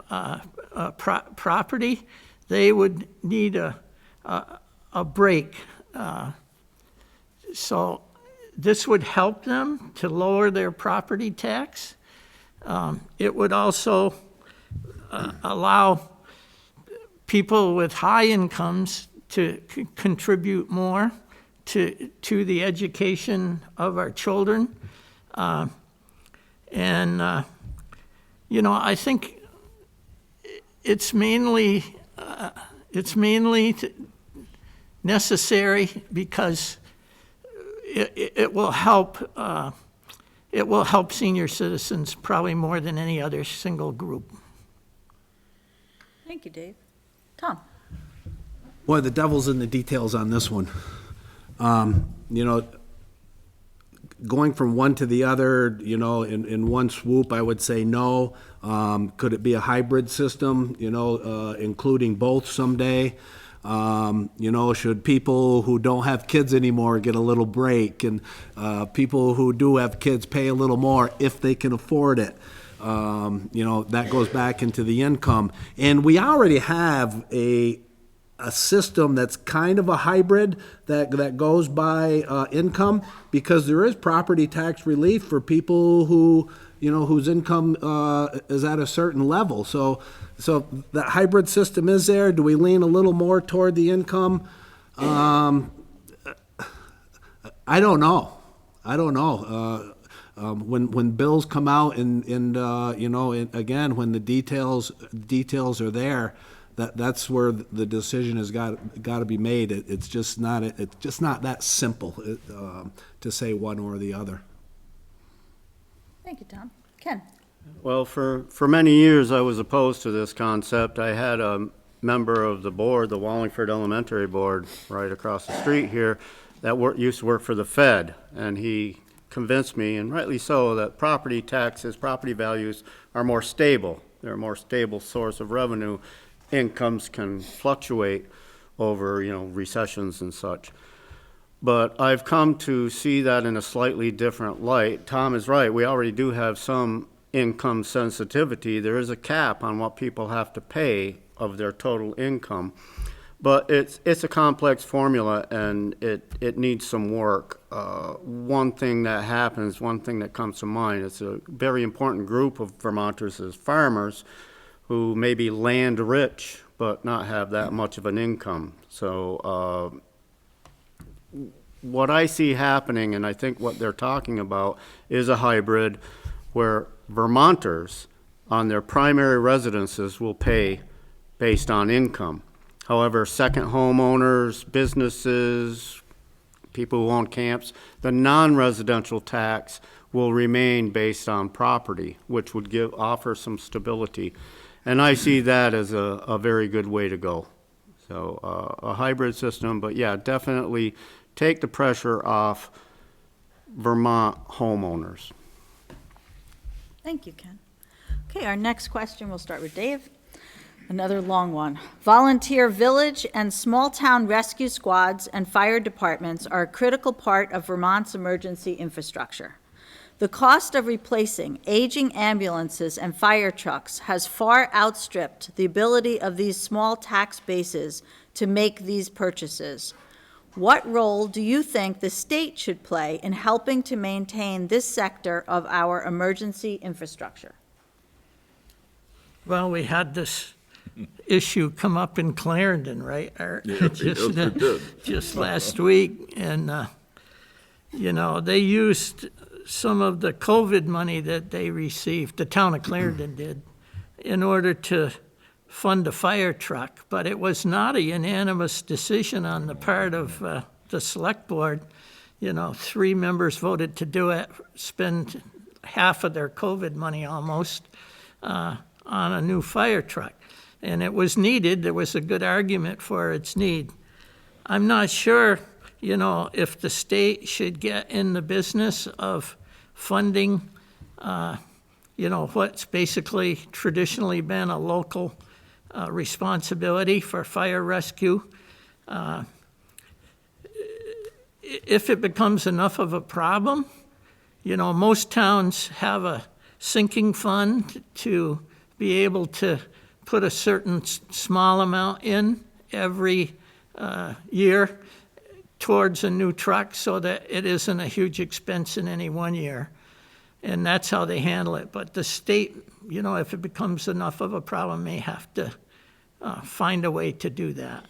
property. They would need a break. So this would help them to lower their property tax. It would also allow people with high incomes to contribute more to the education of our children. I think it's mainly necessary because it will help senior citizens probably more than any other single group. Thank you, Dave. Tom? Boy, the devil's in the details on this one. Going from one to the other, in one swoop, I would say no. Could it be a hybrid system, including both someday? Should people who don't have kids anymore get a little break, and people who do have kids pay a little more if they can afford it? That goes back into the income. And we already have a system that's kind of a hybrid that goes by income, because there is property tax relief for people who, whose income is at a certain level. So that hybrid system is there. Do we lean a little more toward the income? I don't know. When bills come out and again, when the details are there, that's where the decision has got to be made. It's just not that simple to say one or the other. Thank you, Tom. Ken? Well, for many years, I was opposed to this concept. I had a member of the board, the Wallingford Elementary Board, right across the street here, that used to work for the Fed, and he convinced me, and rightly so, that property taxes, property values are more stable. They're a more stable source of revenue. Incomes can fluctuate over, recessions and such. But I've come to see that in a slightly different light. Tom is right. We already do have some income sensitivity. There is a cap on what people have to pay of their total income. But it's a complex formula, and it needs some work. One thing that comes to mind, it's a very important group of Vermonters is farmers who may be land rich but not have that much of an income. So what I see happening, and I think what they're talking about, is a hybrid where Vermonters on their primary residences will pay based on income. However, second homeowners, businesses, people who own camps, the non-residential tax will remain based on property, which would offer some stability. And I see that as a very good way to go. So a hybrid system, but yeah, definitely take the pressure off Vermont homeowners. Thank you, Ken. Okay, our next question, we'll start with Dave. Another long one. Volunteer village and small-town rescue squads and fire departments are a critical part of Vermont's emergency infrastructure. The cost of replacing aging ambulances and fire trucks has far outstripped the ability of these small tax bases to make these purchases. What role do you think the state should play in helping to maintain this sector of our emergency infrastructure? Well, we had this issue come up in Clarendon, right, Art? Just last week, and, they used some of the COVID money that they received, the town of Clarendon did, in order to fund a fire truck, but it was not a unanimous decision on the part of the select board. 3 members voted to do it, spend half of their COVID money almost on a new fire truck. And it was needed. There was a good argument for its need. I'm not sure, if the state should get in the business of funding, what's basically traditionally been a local responsibility for fire rescue. If it becomes enough of a problem, most towns have a sinking fund to be able to put a certain small amount in every year towards a new truck so that it isn't a huge expense in any one year. And that's how they handle it. But the state, if it becomes enough of a problem, may have to find a way to do that,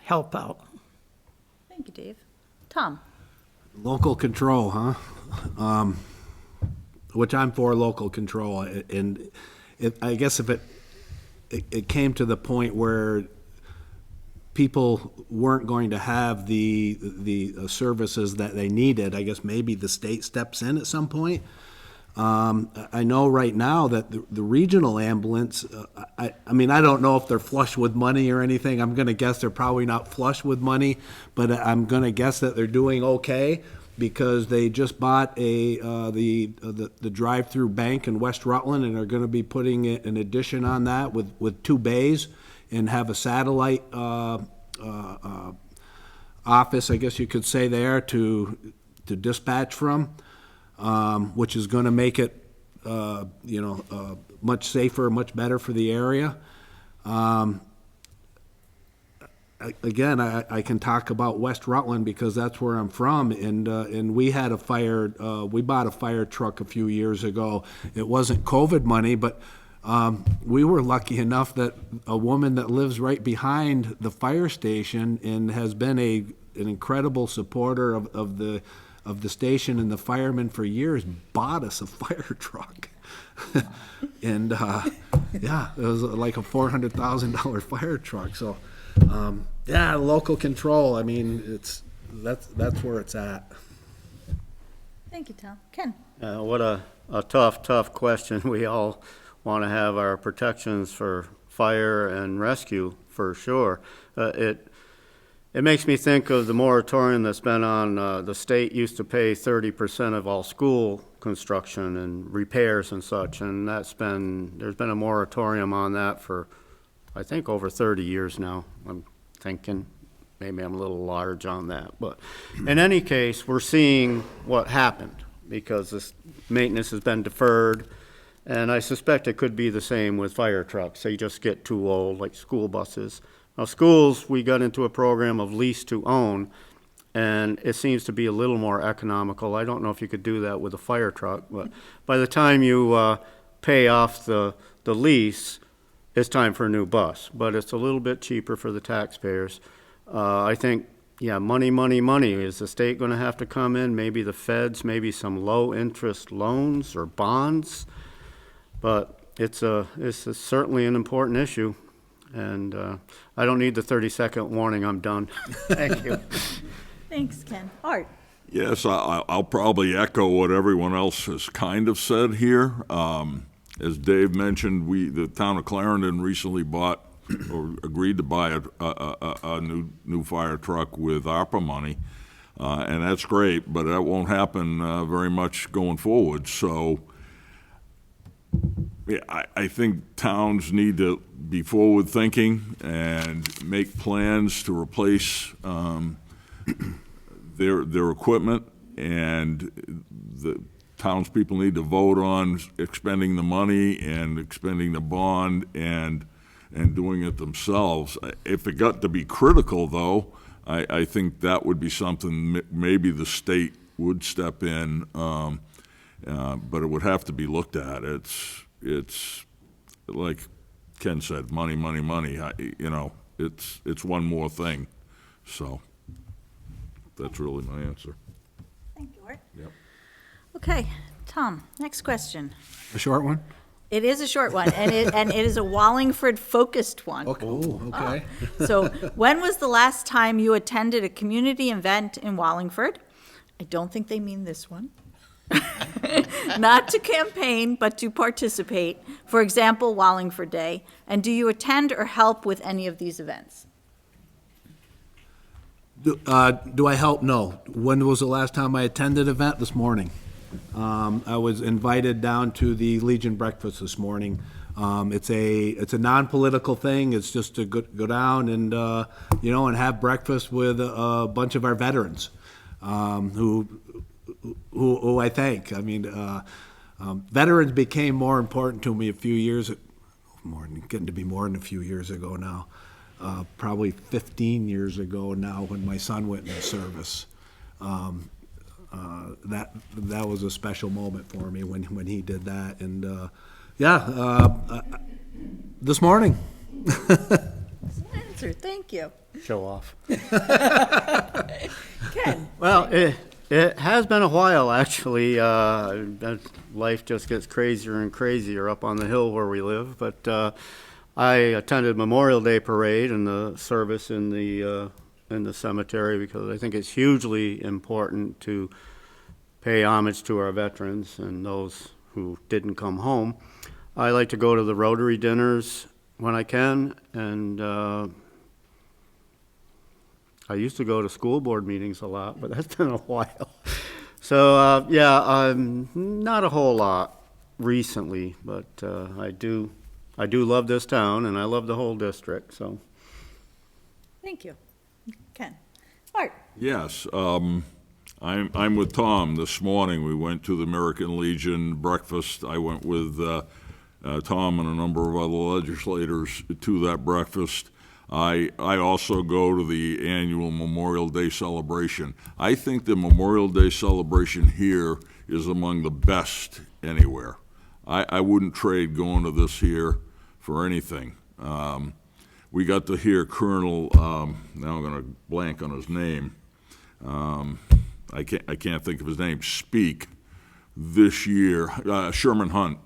help out. Thank you, Dave. Tom? Local control, huh? Which I'm for local control. And I guess if it came to the point where people weren't going to have the services that they needed, I guess maybe the state steps in at some point. I know right now that the regional ambulance, I mean, I don't know if they're flush with money or anything. I'm going to guess they're probably not flush with money, but I'm going to guess that they're doing okay because they just bought the drive-through bank in West Rutland and are going to be putting an addition on that with 2 bays and have a satellite office, I guess you could say, there to dispatch from. Which is going to make it, much safer, much better for the area. Again, I can talk about West Rutland because that's where I'm from, and we had we bought a fire truck a few years ago. It wasn't COVID money, but we were lucky enough that a woman that lives right behind the fire station and has been an incredible supporter of the station and the firemen for years bought us a fire truck. And yeah, it was like a $400,000 fire truck. So yeah, local control, I mean, that's where it's at. Thank you, Tom. Ken? What a tough question. We all want to have our protections for fire and rescue, for sure. It makes me think of the moratorium that's been on, the state used to pay 30% of all school construction and repairs and such, and there's been a moratorium on that for, I think, over 30 years now. I'm thinking, maybe I'm a little large on that, but in any case, we're seeing what happened because this maintenance has been deferred, and I suspect it could be the same with fire trucks. They just get too old, like school buses. Now, schools, we got into a program of lease to own, and it seems to be a little more economical. I don't know if you could do that with a fire truck, but by the time you pay off the lease, it's time for a new bus. But it's a little bit cheaper for the taxpayers. I think, yeah, money, money, money. Is the state going to have to come in? Maybe the feds, maybe some low-interest loans or bonds. But it's certainly an important issue. And I don't need the 30-second warning. I'm done. Thank you. Thanks, Ken. Art? Yes, I'll probably echo what everyone else has kind of said here. As Dave mentioned, the town of Clarendon recently bought or agreed to buy a new fire truck with ARPA money, and that's great, but that won't happen very much going forward. So yeah, I think towns need to be forward-thinking and make plans to replace their equipment, and the townspeople need to vote on expending the money and expending the bond and doing it themselves. If it got to be critical, though, I think that would be something maybe the state would step in, but it would have to be looked at. It's like Ken said, money, money, money. It's one more thing. So that's really my answer. Thank you, Art. Yep. Okay, Tom, next question. A short one? It is a short one, and it is a Wallingford-focused one. Okay. Oh, okay. So, when was the last time you attended a community event in Wallingford? I don't think they mean this one. Not to campaign, but to participate. For example, Wallingford Day. And do you attend or help with any of these events? Do I help? No. When was the last time I attended an event? This morning. I was invited down to the Legion breakfast this morning. It's a non-political thing. It's just to go down and and have breakfast with a bunch of our veterans, who I thank. I mean, veterans became more important to me a few years, getting to be more than a few years ago now. Probably 15 years ago now, when my son went in the service. That was a special moment for me when he did that, and this morning. Answer, thank you. Show off. Ken? Well, it has been a while, actually. Life just gets crazier and crazier up on the hill where we live. But I attended Memorial Day Parade and the service in the cemetery, because I think it's hugely important to pay homage to our veterans and those who didn't come home. I like to go to the Rotary dinners when I can, and I used to go to school board meetings a lot, but that's been a while. So, not a whole lot recently, but I do love this town, and I love the whole district, so. Thank you. Ken? Art? Yes, I'm with Tom. This morning we went to the American Legion breakfast. I went with Tom and a number of other legislators to that breakfast. I also go to the annual Memorial Day celebration. I think the Memorial Day celebration here is among the best anywhere. I wouldn't trade going to this here for anything. We got to hear Colonel, now I'm going to blank on his name, I can't think of his name, speak this year. Sherman Hunt,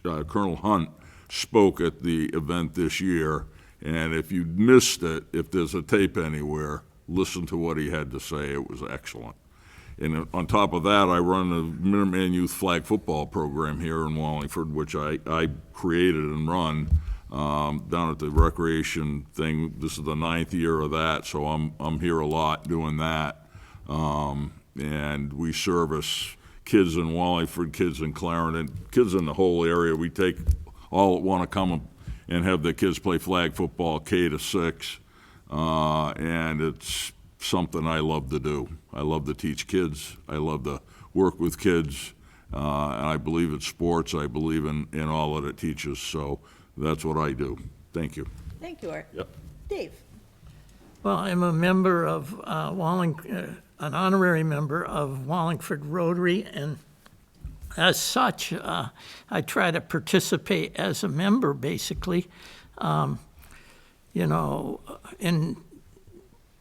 Colonel Hunt spoke at the event this year, and if you missed it, if there's a tape anywhere, listen to what he had to say. It was excellent. And on top of that, I run the Minuteman Youth Flag Football program here in Wallingford, which I created and run down at the recreation thing. This is the 9th year of that, so I'm here a lot doing that. And we service kids in Wallingford, kids in Clarendon, kids in the whole area. We take all that want to come and have their kids play flag football, K to 6, and it's something I love to do. I love to teach kids. I love to work with kids, and I believe in sports. I believe in all that it teaches, so that's what I do. Thank you. Thank you, Art. Yep. Dave? Well, I'm a member of an honorary member of Wallingford Rotary, and as such, I try to participate as a member, basically. In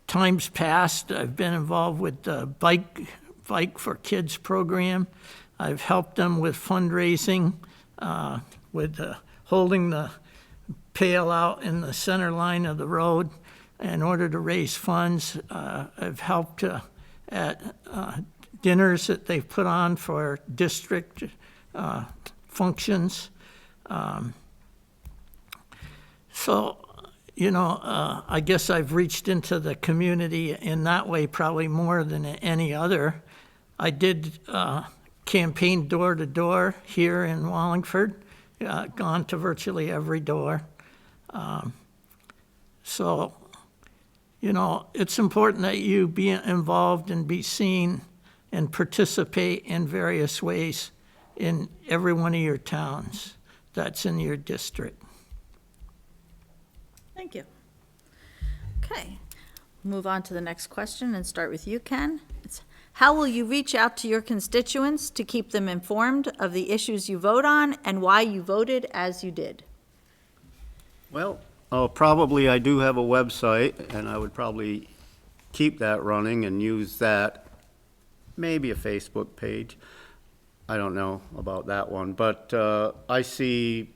times past, I've been involved with the Bike for Kids program. I've helped them with fundraising, with holding the pail out in the center line of the road in order to raise funds. I've helped at dinners that they've put on for district functions. I guess I've reached into the community in that way probably more than any other. I did campaign door to door here in Wallingford, gone to virtually every door. It's important that you be involved and be seen and participate in various ways in every one of your towns that's in your district. Thank you. Okay, move on to the next question and start with you, Ken. It's, how will you reach out to your constituents to keep them informed of the issues you vote on and why you voted as you did? Well, probably I do have a website, and I would probably keep that running and use that. Maybe a Facebook page. I don't know about that one, but I see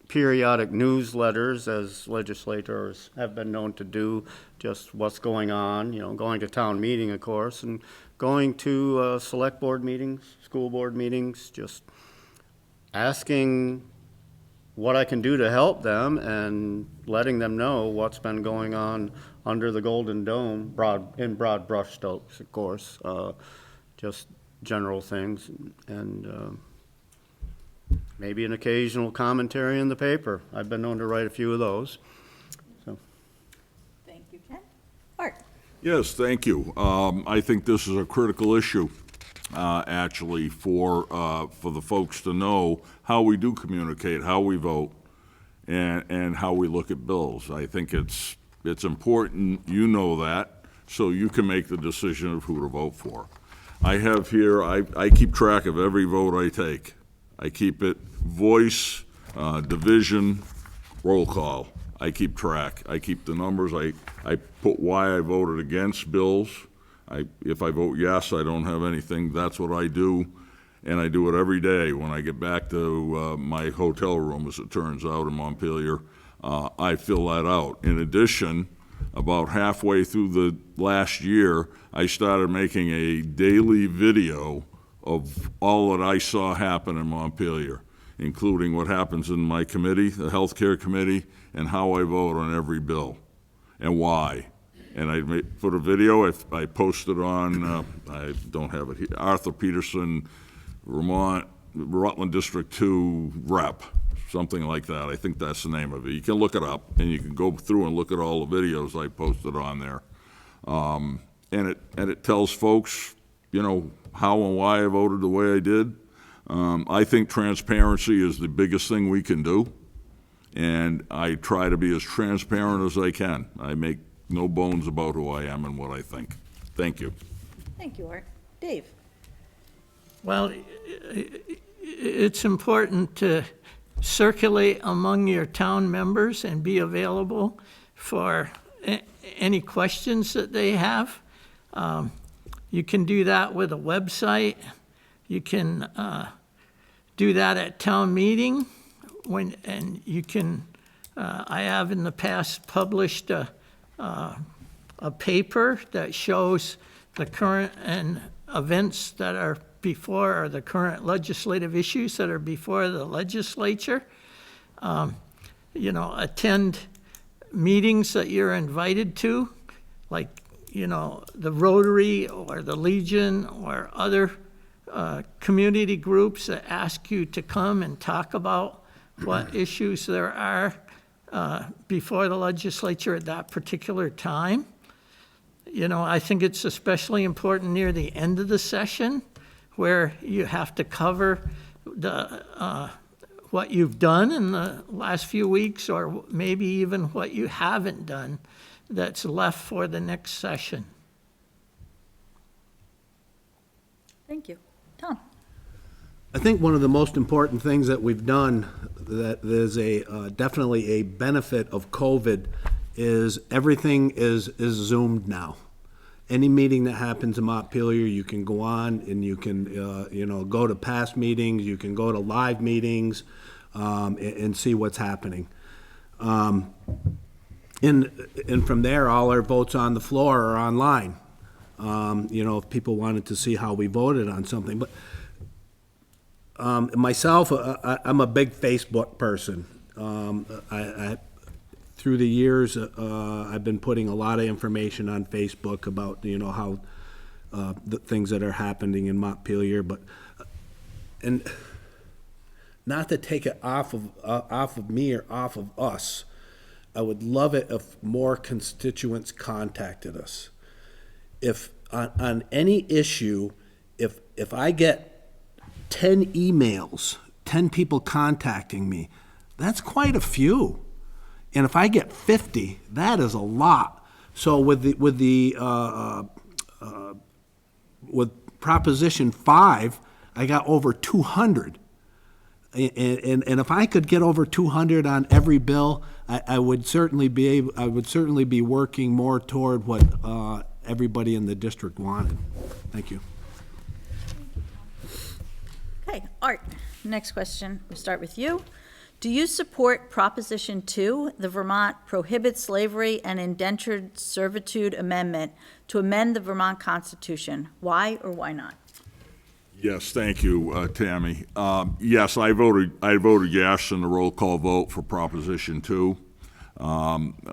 periodic newsletters, as legislators have been known to do, just what's going on, going to town meeting, of course, and going to select board meetings, school board meetings, just asking what I can do to help them and letting them know what's been going on under the Golden Dome, in broad brushstrokes, of course, just general things, and maybe an occasional commentary in the paper. I've been known to write a few of those. So. Thank you, Ken. Art? Yes, thank you. I think this is a critical issue, actually, for the folks to know how we do communicate, how we vote, and how we look at bills. I think it's important you know that so you can make the decision of who to vote for. I have here, I keep track of every vote I take. I keep it voice, division, roll call. I keep track. I keep the numbers. I put why I voted against bills. If I vote yes, I don't have anything. That's what I do, and I do it every day. When I get back to my hotel room, as it turns out, in Montpelier, I fill that out. In addition, about halfway through the last year, I started making a daily video of all that I saw happen in Montpelier, including what happens in my committee, the healthcare committee, and how I vote on every bill and why. And I put a video, I posted on, I don't have it here, Arthur Peterson, Vermont, Rutland District 2 Rep, something like that. I think that's the name of it. You can look it up, and you can go through and look at all the videos I posted on there. And it tells folks, how and why I voted the way I did. I think transparency is the biggest thing we can do, and I try to be as transparent as I can. I make no bones about who I am and what I think. Thank you. Thank you, Art. Dave? Well, it's important to circulate among your town members and be available for any questions that they have. You can do that with a website. You can do that at town meeting. And you can, I have in the past published a paper that shows the current and events that are before, or the current legislative issues that are before the legislature. Attend meetings that you're invited to, like, the Rotary or the Legion or other community groups that ask you to come and talk about what issues there are before the legislature at that particular time. I think it's especially important near the end of the session, where you have to cover what you've done in the last few weeks, or maybe even what you haven't done that's left for the next session. Thank you. Tom? I think one of the most important things that we've done that is definitely a benefit of COVID is everything is zoomed now. Any meeting that happens in Montpelier, you can go on and you can, go to past meetings, you can go to live meetings, and see what's happening. And from there, all our votes on the floor are online. If people wanted to see how we voted on something. But myself, I'm a big Facebook person. Through the years, I've been putting a lot of information on Facebook about, how the things that are happening in Montpelier, and not to take it off of me or off of us. I would love it if more constituents contacted us. If on any issue, if I get 10 emails, 10 people contacting me, that's quite a few. And if I get 50, that is a lot. So with Proposition 5, I got over 200. And if I could get over 200 on every bill, I would certainly be working more toward what everybody in the district wanted. Thank you. Okay, Art, next question. We'll start with you. Do you support Proposition 2, the Vermont Prohibit Slavery and Indentured Servitude Amendment to amend the Vermont Constitution? Why or why not? Yes, thank you, Tammy. Yes, I voted yes in the roll call vote for Proposition 2.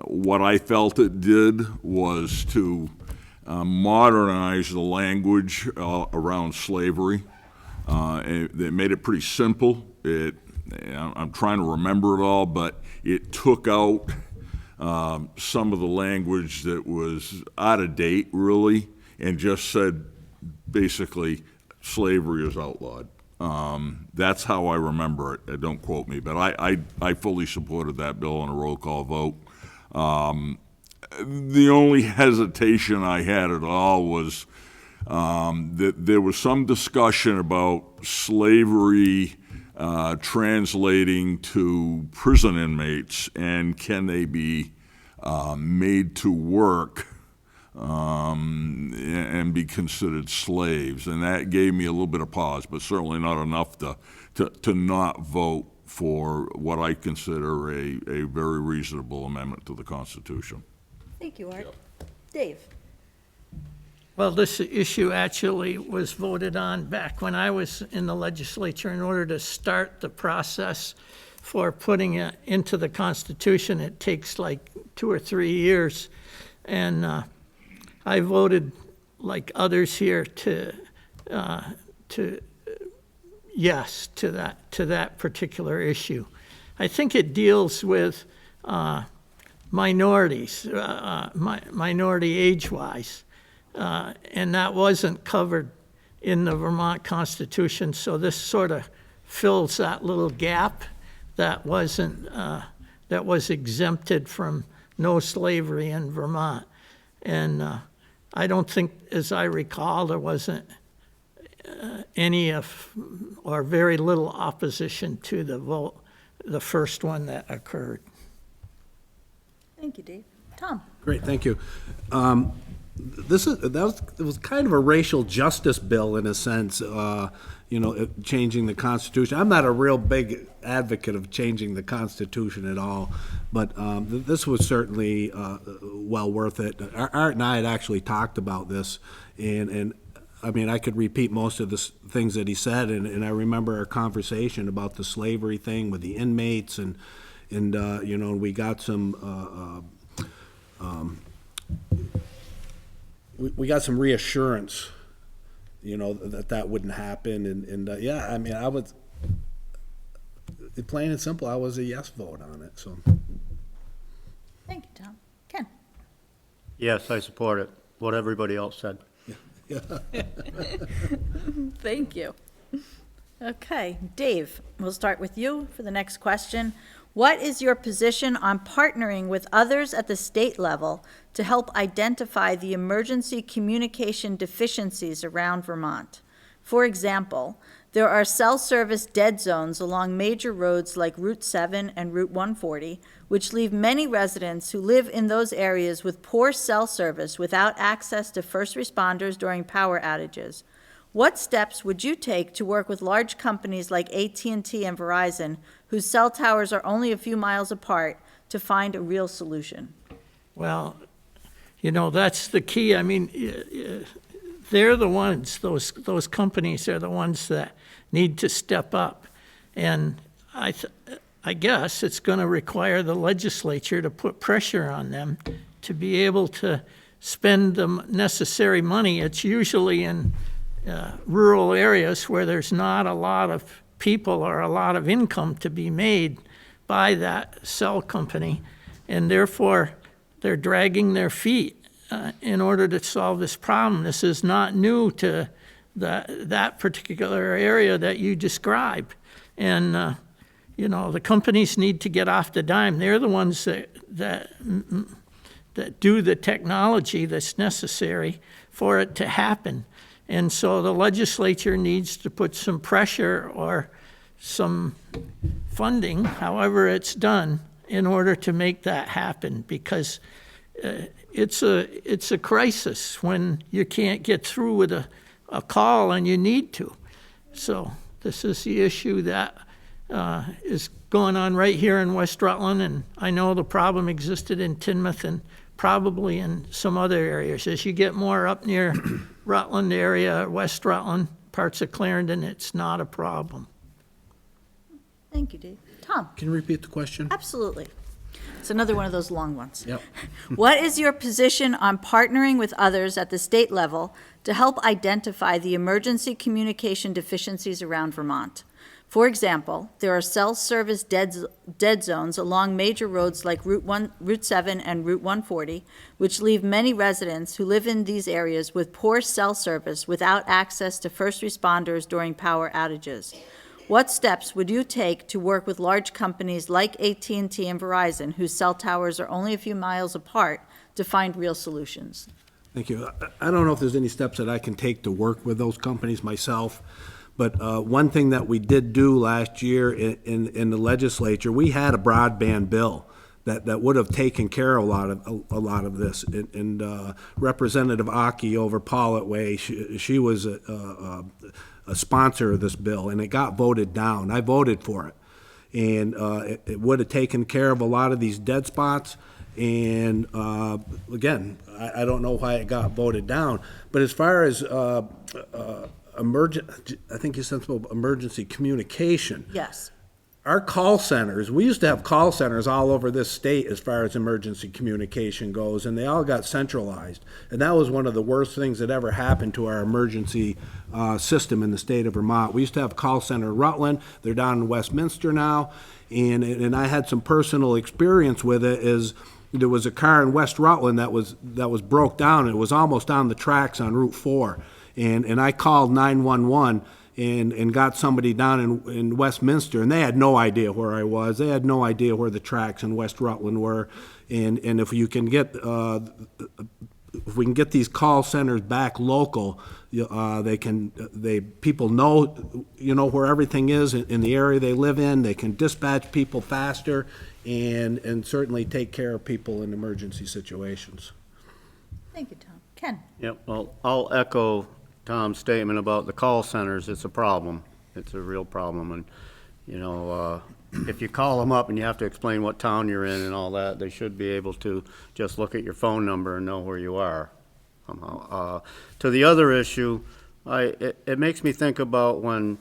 What I felt it did was to modernize the language around slavery. It made it pretty simple. I'm trying to remember it all, but it took out some of the language that was out of date, really, and just said, basically, slavery is outlawed. That's how I remember it. Don't quote me, but I fully supported that bill in a roll call vote. The only hesitation I had at all was that there was some discussion about slavery translating to prison inmates, and can they be made to work and be considered slaves, and that gave me a little bit of pause, but certainly not enough to not vote for what I consider a very reasonable amendment to the Constitution. Thank you, Art. Dave? Well, this issue actually was voted on back when I was in the legislature in order to start the process for putting it into the Constitution. It takes like 2 or 3 years, and I voted like others here to yes to that particular issue. I think it deals with minorities, minority age-wise, and that wasn't covered in the Vermont Constitution. So this sort of fills that little gap that wasn't that was exempted from no slavery in Vermont. And I don't think, as I recall, there wasn't any or very little opposition to the vote, the first one that occurred. Thank you, Dave. Tom? Great, thank you. It was kind of a racial justice bill in a sense, changing the Constitution. I'm not a real big advocate of changing the Constitution at all, but this was certainly well worth it. Art and I had actually talked about this, and I mean, I could repeat most of the things that he said, and I remember our conversation about the slavery thing with the inmates, and we got some we got some reassurance, that wouldn't happen, and yeah, I mean, I was, plain and simple, I was a yes vote on it, so. Thank you, Tom. Ken? Yes, I support it, what everybody else said. Thank you. Okay, Dave, we'll start with you for the next question. What is your position on partnering with others at the state level to help identify the emergency communication deficiencies around Vermont? For example, there are cell service dead zones along major roads like Route 7 and Route 140, which leave many residents who live in those areas with poor cell service without access to first responders during power outages. What steps would you take to work with large companies like AT&T and Verizon, whose cell towers are only a few miles apart, to find a real solution? Well, that's the key. I mean, they're the ones, those companies are the ones that need to step up. And I guess it's going to require the legislature to put pressure on them to be able to spend the necessary money. It's usually in rural areas where there's not a lot of people or a lot of income to be made by that cell company, and therefore they're dragging their feet in order to solve this problem. This is not new to that particular area that you described. And, the companies need to get off the dime. They're the ones that do the technology that's necessary for it to happen. And so the legislature needs to put some pressure or some funding, however it's done, in order to make that happen, because it's a crisis when you can't get through with a call and you need to. So this is the issue that is going on right here in West Rutland, and I know the problem existed in Tinmouth and probably in some other areas. As you get more up near Rutland area, West Rutland, parts of Clarendon, it's not a problem. Thank you, Dave. Tom? Can you repeat the question? Absolutely. It's another one of those long ones. Yep. What is your position on partnering with others at the state level to help identify the emergency communication deficiencies around Vermont? For example, there are cell service dead zones along major roads like Route 7 and Route 140, which leave many residents who live in these areas with poor cell service without access to first responders during power outages. What steps would you take to work with large companies like AT&T and Verizon, whose cell towers are only a few miles apart, to find real solutions? Thank you. I don't know if there's any steps that I can take to work with those companies myself, but one thing that we did do last year in the legislature, we had a broadband bill that would have taken care of a lot of this. And Representative Aki over Paulet Way, she was a sponsor of this bill, and it got voted down. I voted for it, and it would have taken care of a lot of these dead spots. And again, I don't know why it got voted down. But as far as I think you said emergency communication. Yes. Our call centers, we used to have call centers all over this state as far as emergency communication goes, and they all got centralized. And that was one of the worst things that ever happened to our emergency system in the state of Vermont. We used to have a call center in Rutland. They're down in Westminster now. And I had some personal experience with it. Is there was a car in West Rutland that was broke down. It was almost on the tracks on Route 4. And I called 911 and got somebody down in Westminster, and they had no idea where I was. They had no idea where the tracks in West Rutland were. And if you can get if we can get these call centers back local, people know where everything is in the area they live in. They can dispatch people faster and certainly take care of people in emergency situations. Thank you, Tom. Ken? Yep, well, I'll echo Tom's statement about the call centers. It's a problem. It's a real problem. And, if you call them up and you have to explain what town you're in and all that, they should be able to just look at your phone number and know where you are somehow. To the other issue, it makes me think about when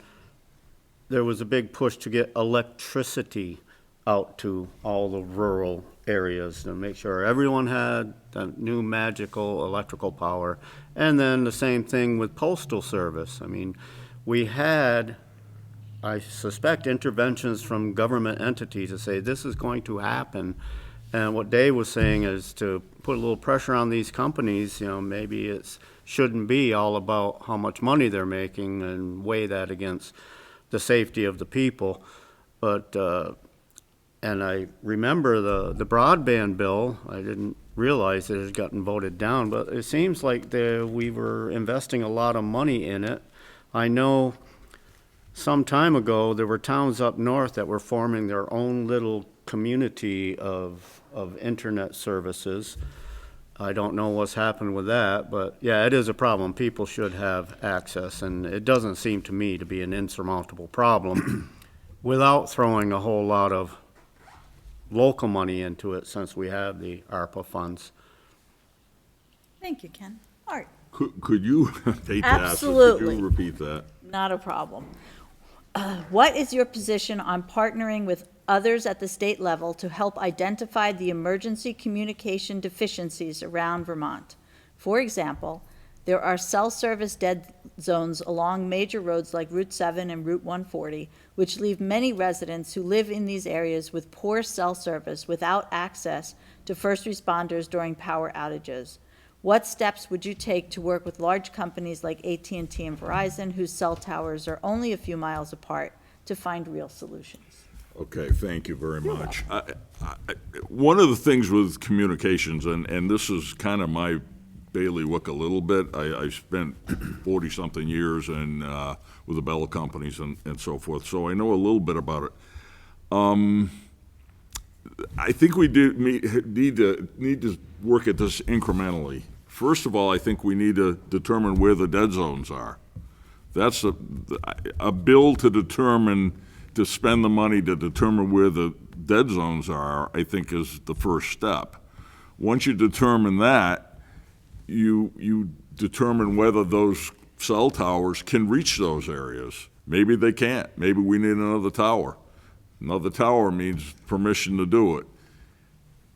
there was a big push to get electricity out to all the rural areas to make sure everyone had the new magical electrical power. And then the same thing with postal service. I mean, we had, I suspect, interventions from government entities to say this is going to happen. And what Dave was saying is to put a little pressure on these companies. Maybe it shouldn't be all about how much money they're making and weigh that against the safety of the people. But, and I remember the broadband bill, I didn't realize it had gotten voted down, but it seems like we were investing a lot of money in it. I know some time ago, there were towns up north that were forming their own little community of internet services. I don't know what's happened with that, but yeah, it is a problem. People should have access, and it doesn't seem to me to be an insurmountable problem without throwing a whole lot of local money into it, since we have the ARPA funds. Thank you, Ken. Art, Could you, hate to ask, but Absolutely. could you repeat that? not a problem. What is your position on partnering with others at the state level to help identify the emergency communication deficiencies around Vermont? For example, there are cell service dead zones along major roads like Route 7 and Route 140, which leave many residents who live in these areas with poor cell service without access to first responders during power outages. What steps would you take to work with large companies like AT&T and Verizon, whose cell towers are only a few miles apart, to find real solutions? Okay, thank you very much. One of the things with communications, and this is kind of my bailiwick a little bit, I spent 40-something years with the Bell companies and so forth, so I know a little bit about it. I think we need to work at this incrementally. First of all, I think we need to determine where the dead zones are. That's a bill to spend the money to determine where the dead zones are, I think is the first step. Once you determine that, you determine whether those cell towers can reach those areas. Maybe they can't. Maybe we need another tower. Another tower means permission to do it.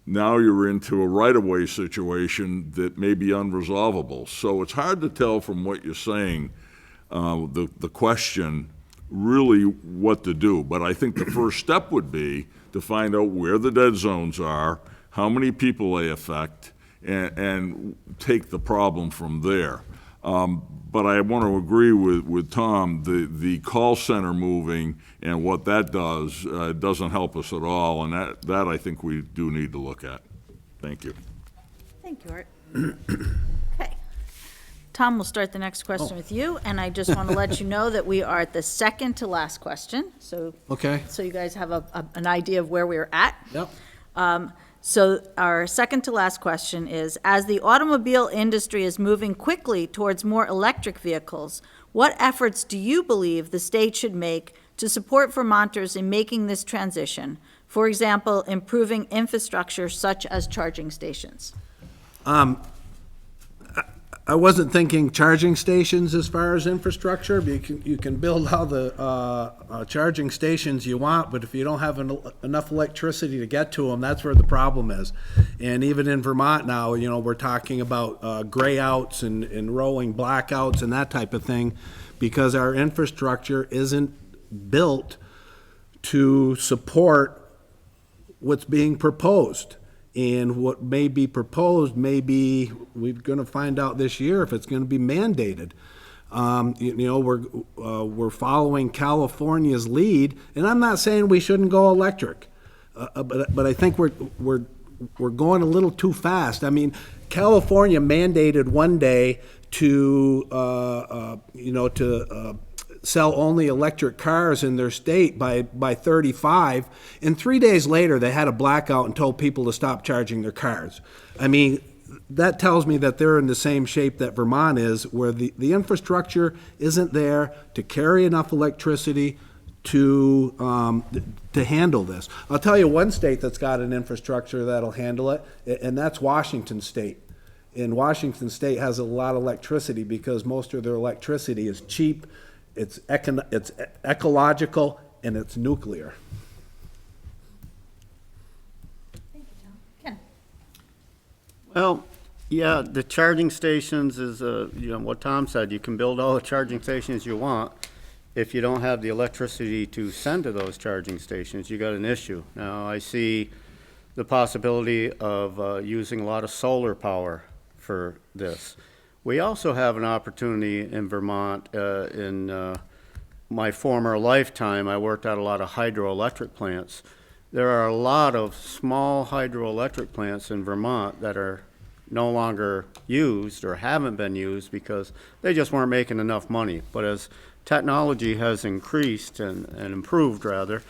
Now you're into a right-of-way situation that may be unresolvable. So it's hard to tell from what you're saying, the question, really what to do. But I think the first step would be to find out where the dead zones are, how many people they affect, and take the problem from there. But I want to agree with Tom, the call center moving and what that does doesn't help us at all, and that I think we do need to look at. Thank you. Thank you, Art. Okay. Tom, we'll start the next question with you, and I just want to let you know that we are at the second to last question, so Okay. so you guys have an idea of where we're at. Yep. So our second to last question is, as the automobile industry is moving quickly towards more electric vehicles, what efforts do you believe the state should make to support Vermonters in making this transition? For example, improving infrastructure such as charging stations. I wasn't thinking charging stations as far as infrastructure. You can build all the charging stations you want, but if you don't have enough electricity to get to them, that's where the problem is. And even in Vermont now, we're talking about gray outs and rolling blackouts and that type of thing, because our infrastructure isn't built to support what's being proposed. And what may be proposed may be, we're going to find out this year if it's going to be mandated. We're following California's lead, and I'm not saying we shouldn't go electric, but I think we're going a little too fast. I mean, California mandated one day to sell only electric cars in their state by 35, and 3 days later they had a blackout and told people to stop charging their cars. I mean, that tells me that they're in the same shape that Vermont is, where the infrastructure isn't there to carry enough electricity to handle this. I'll tell you one state that's got an infrastructure that'll handle it, and that's Washington State. And Washington State has a lot of electricity because most of their electricity is cheap, it's ecological, and it's nuclear. Thank you, Tom. Ken? Well, yeah, the charging stations is, what Tom said, you can build all the charging stations you want. If you don't have the electricity to send to those charging stations, you got an issue. Now, I see the possibility of using a lot of solar power for this. We also have an opportunity in Vermont, in my former lifetime, I worked at a lot of hydroelectric plants. There are a lot of small hydroelectric plants in Vermont that are no longer used or haven't been used because they just weren't making enough money. But as technology has increased and improved, rather,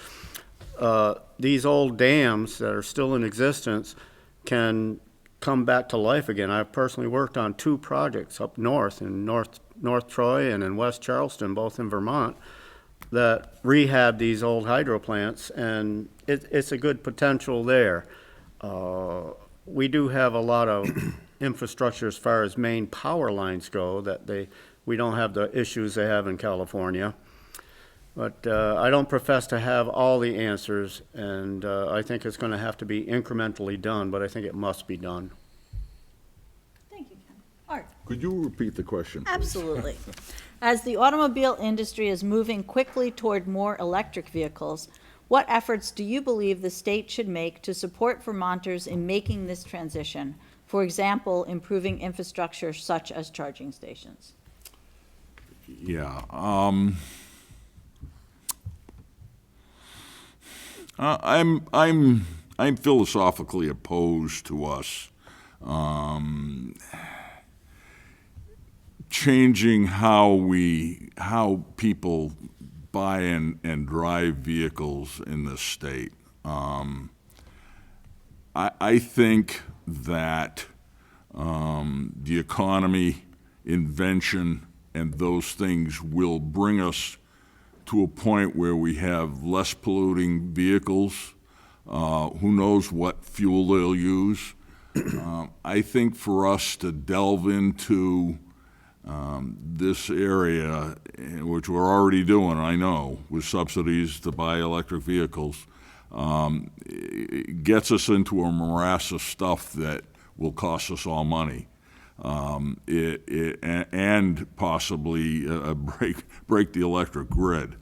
these old dams that are still in existence can come back to life again. I've personally worked on 2 projects up north, in North Troy and in West Charleston, both in Vermont, that rehab these old hydro plants, and it's a good potential there. We do have a lot of infrastructure as far as main power lines go that we don't have the issues they have in California. But I don't profess to have all the answers, and I think it's going to have to be incrementally done, but I think it must be done. Thank you, Ken. Art? Could you repeat the question, please? Absolutely. As the automobile industry is moving quickly toward more electric vehicles, what efforts do you believe the state should make to support Vermonters in making this transition? For example, improving infrastructure such as charging stations. Yeah. I'm philosophically opposed to us changing how people buy and drive vehicles in this state. I think that the economy, invention, and those things will bring us to a point where we have less polluting vehicles. Who knows what fuel they'll use? I think for us to delve into this area, which we're already doing, I know, with subsidies to buy electric vehicles, it gets us into a morass of stuff that will cost us all money. And possibly break the electric grid.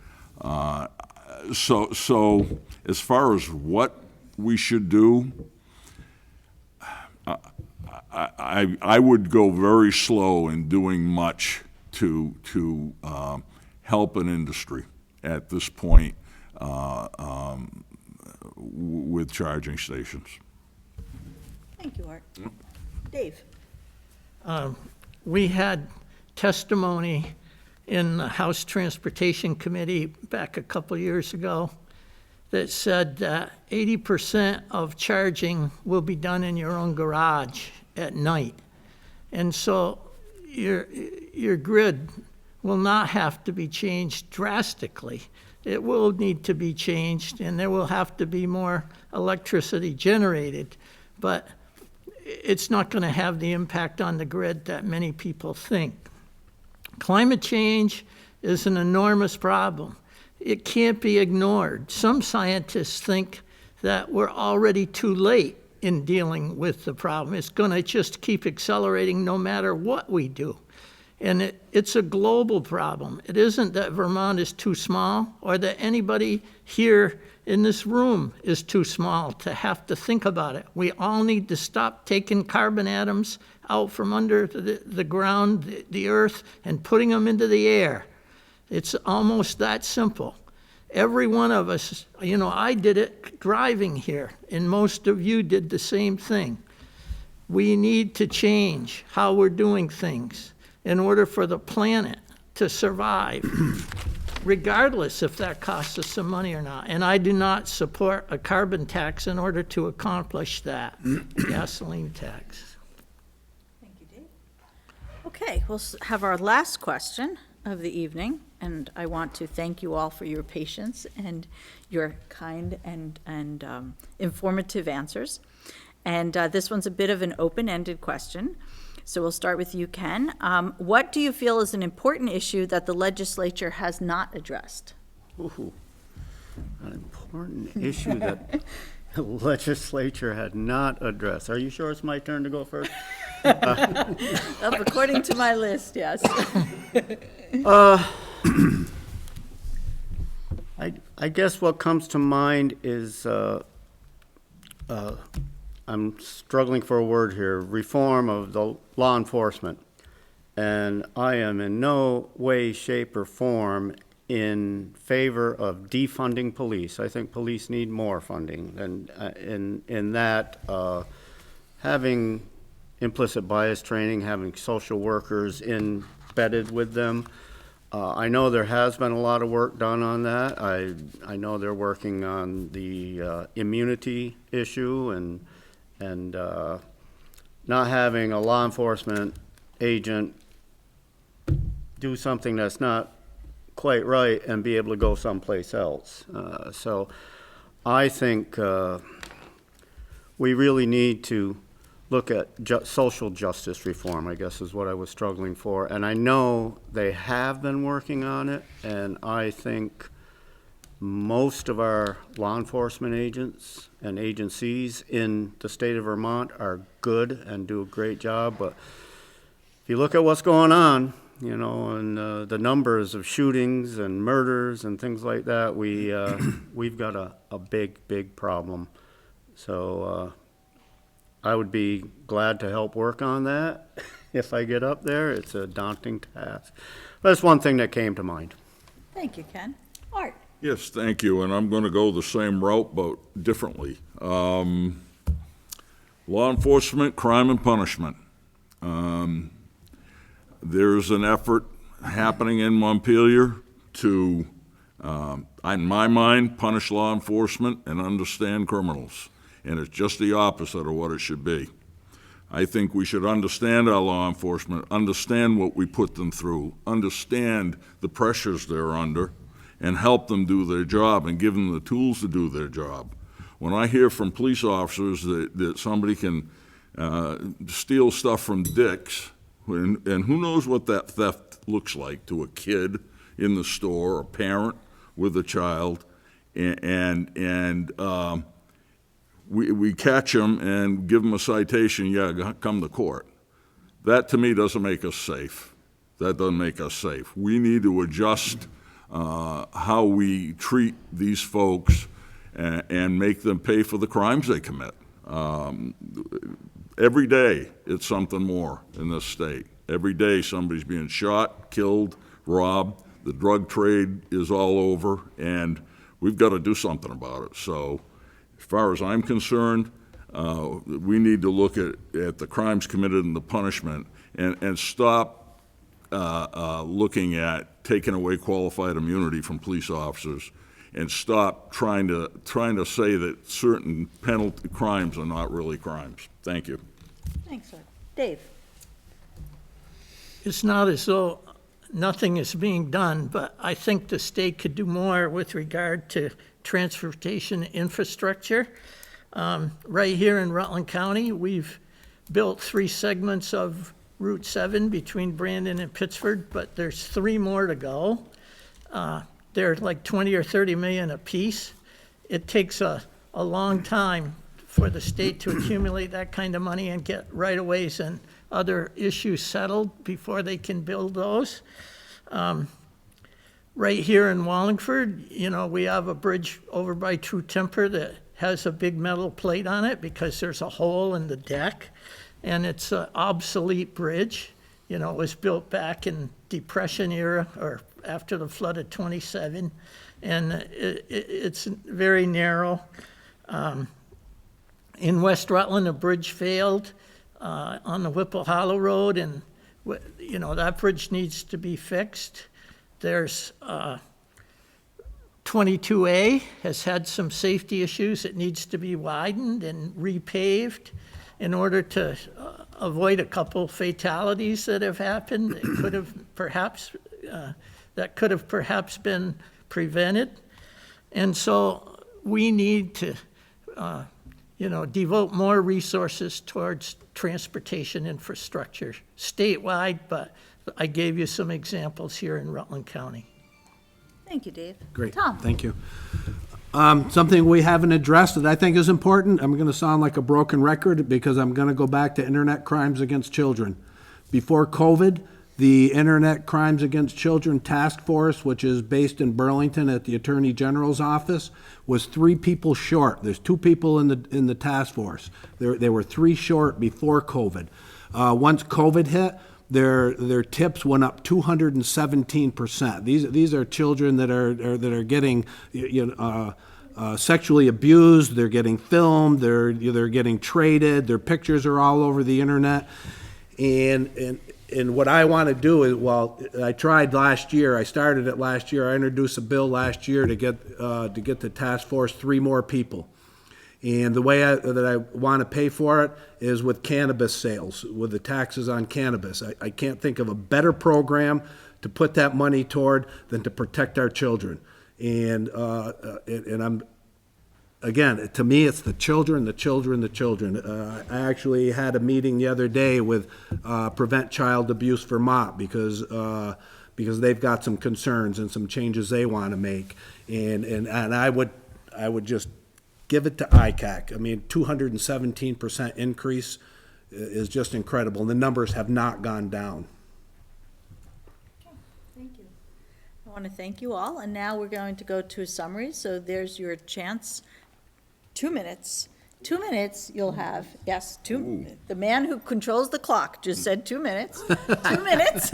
So as far as what we should do, I would go very slow in doing much to help an industry at this point with charging stations. Thank you, Art. Dave? We had testimony in the House Transportation Committee back a couple years ago that said that 80% of charging will be done in your own garage at night. And so your grid will not have to be changed drastically. It will need to be changed, and there will have to be more electricity generated, but it's not going to have the impact on the grid that many people think. Climate change is an enormous problem. It can't be ignored. Some scientists think that we're already too late in dealing with the problem. It's going to just keep accelerating no matter what we do. And it's a global problem. It isn't that Vermont is too small or that anybody here in this room is too small to have to think about it. We all need to stop taking carbon atoms out from under the ground, the earth, and putting them into the air. It's almost that simple. Every one of us, I did it driving here, and most of you did the same thing. We need to change how we're doing things in order for the planet to survive, regardless if that costs us some money or not. And I do not support a carbon tax in order to accomplish that. Gasoline tax. Thank you, Dave. Okay, we'll have our last question of the evening, and I want to thank you all for your patience and your kind and informative answers. And this one's a bit of an open-ended question. So we'll start with you, Ken. What do you feel is an important issue that the legislature has not addressed? Ooh, an important issue that the legislature had not addressed. Are you sure it's my turn to go first? According to my list, yes. I guess what comes to mind is, I'm struggling for a word here, reform of the law enforcement. And I am in no way, shape, or form in favor of defunding police. I think police need more funding, and in that, having implicit bias training, having social workers embedded with them. I know there has been a lot of work done on that. I know they're working on the immunity issue and not having a law enforcement agent do something that's not quite right and be able to go someplace else. So I think we really need to look at social justice reform, I guess is what I was struggling for. And I know they have been working on it, and I think most of our law enforcement agents and agencies in the state of Vermont are good and do a great job. But if you look at what's going on, you know, and the numbers of shootings and murders and things like that, we've got a big problem. So I would be glad to help work on that if I get up there. It's a daunting task. But that's one thing that came to mind. Thank you, Ken. Art? Yes, thank you, and I'm going to go the same route, but differently. Law enforcement, crime and punishment. There's an effort happening in Montpelier to, in my mind, punish law enforcement and understand criminals. And it's just the opposite of what it should be. I think we should understand our law enforcement, understand what we put them through, understand the pressures they're under, and help them do their job and give them the tools to do their job. When I hear from police officers that somebody can steal stuff from Dick's, and who knows what that theft looks like to a kid in the store, a parent with a child, we catch them and give them a citation, yeah, come to court. That, to me, doesn't make us safe. That doesn't make us safe. We need to adjust how we treat these folks and make them pay for the crimes they commit. Every day, it's something more in this state. Every day, somebody's being shot, killed, robbed. The drug trade is all over, and we've got to do something about it. So, as far as I'm concerned, we need to look at the crimes committed and the punishment and stop looking at taking away qualified immunity from police officers and stop trying to say that certain penalty crimes are not really crimes. Thank you. Thanks, Art. Dave? It's not as though nothing is being done, but I think the state could do more with regard to transportation infrastructure. Right here in Rutland County, we've built 3 segments of Route 7 between Brandon and Pittsford, but there's 3 more to go. They're like 20 or 30 million apiece. It takes a long time for the state to accumulate that kind of money and get right-of-ways and other issues settled before they can build those. Right here in Wallingford, you know, we have a bridge over by True Temper that has a big metal plate on it because there's a hole in the deck, and it's an obsolete bridge. You know, it was built back in Depression era or after the flood of 27, and it's very narrow. In West Rutland, a bridge failed on the Whipple Hollow Road, and you know, that bridge needs to be fixed. There's 22A has had some safety issues. It needs to be widened and repaved in order to avoid a couple fatalities that have happened. It could have perhaps been prevented. And so we need to devote more resources towards transportation infrastructure statewide, but I gave you some examples here in Rutland County. Thank you, Dave. Great, Tom? thank you. Something we haven't addressed that I think is important, I'm going to sound like a broken record because I'm going to go back to internet crimes against children. Before COVID, the Internet Crimes Against Children Task Force, which is based in Burlington at the Attorney General's office, was 3 people short. There's 2 people in the task force. They were 3 short before COVID. Once COVID hit, their tips went up 217%. These are children that are getting, sexually abused. They're getting filmed. They're getting traded. Their pictures are all over the internet. And what I want to do is, well, I tried last year. I started it last year. I introduced a bill last year to get the task force 3 more people. And the way that I want to pay for it is with cannabis sales, with the taxes on cannabis. I can't think of a better program to put that money toward than to protect our children. And I'm, again, to me, it's the children, the children, the children. I actually had a meeting the other day with Prevent Child Abuse Vermont because they've got some concerns and some changes they want to make. And I would just give it to ICAC. I mean, 217% increase is just incredible. And the numbers have not gone down. Thank you. I want to thank you all, and now we're going to go to a summary, so there's your chance. 2 minutes. 2 minutes you'll have. Yes, the man who controls the clock just said 2 minutes. 2 minutes.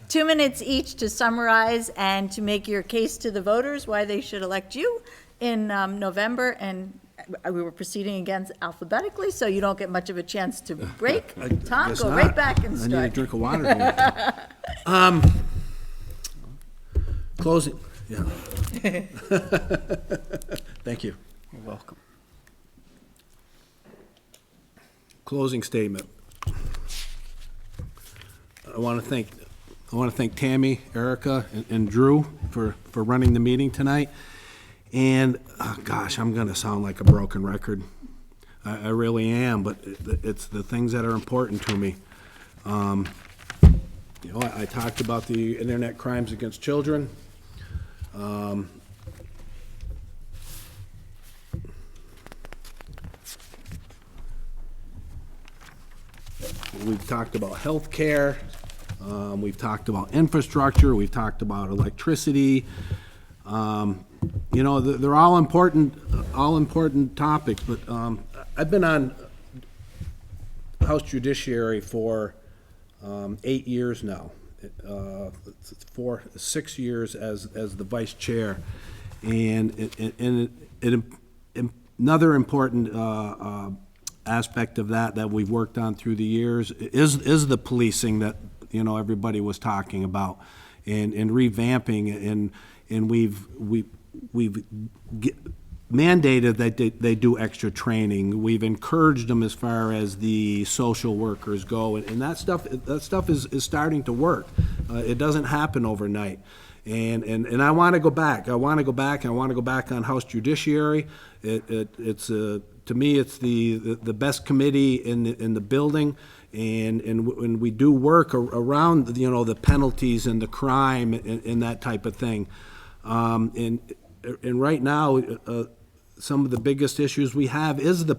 2 minutes each to summarize and to make your case to the voters why they should elect you in November. And we were proceeding against alphabetically, so you don't get much of a chance to break. Tom, Guess go not. right back and start. I need a drink of water here. Closing. Yeah. Thank you. You're welcome. Closing statement. I want to thank Tammy, Erica, and Drew for running the meeting tonight. And gosh, I'm going to sound like a broken record. I really am, but it's the things that are important to me. I talked about the internet crimes against children. We've talked about health care. We've talked about infrastructure. We've talked about electricity. They're all important topics, but I've been on House Judiciary for 8 years now, 6 years as the vice chair, and another important aspect of that we've worked on through the years is the policing that everybody was talking about, and revamping, and we've mandated that they do extra training. We've encouraged them as far as the social workers go, and that stuff is starting to work. It doesn't happen overnight. And I want to go back. I want to go back on House Judiciary. It's to me, it's the best committee in the building, and we do work around the penalties and the crime and that type of thing. And right now, some of the biggest issues we have is the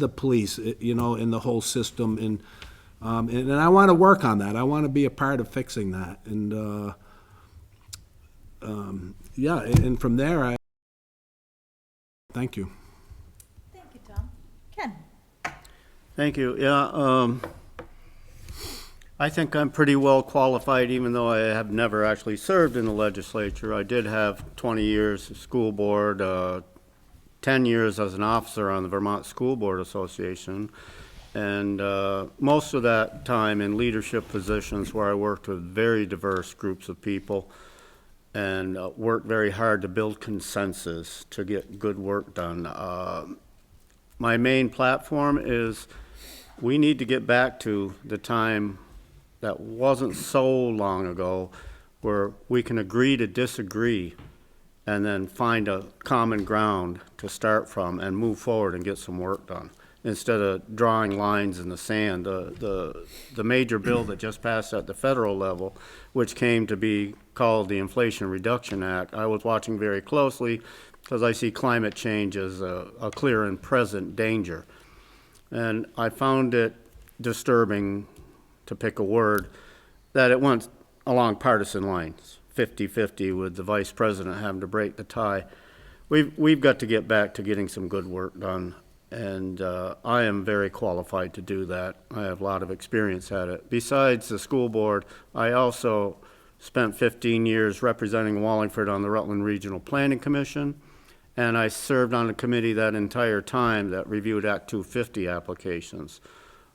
police, in the whole system, and I want to work on that. I want to be a part of fixing that, and and from there, thank you. Thank you, Tom. Ken? Thank you. Yeah, I think I'm pretty well qualified, even though I have never actually served in the legislature. I did have 20 years of school board, 10 years as an officer on the Vermont School Board Association, and most of that time in leadership positions where I worked with very diverse groups of people and worked very hard to build consensus to get good work done. My main platform is we need to get back to the time that wasn't so long ago where we can agree to disagree and then find a common ground to start from and move forward and get some work done, instead of drawing lines in the sand. The major bill that just passed at the federal level, which came to be called the Inflation Reduction Act, I was watching very closely because I see climate change as a clear and present danger. And I found it disturbing, to pick a word, that it went along partisan lines, 50-50, with the vice president having to break the tie. We've got to get back to getting some good work done. And I am very qualified to do that. I have a lot of experience at it. Besides the school board, I also spent 15 years representing Wallingford on the Rutland Regional Planning Commission, and I served on a committee that entire time that reviewed Act 250 applications.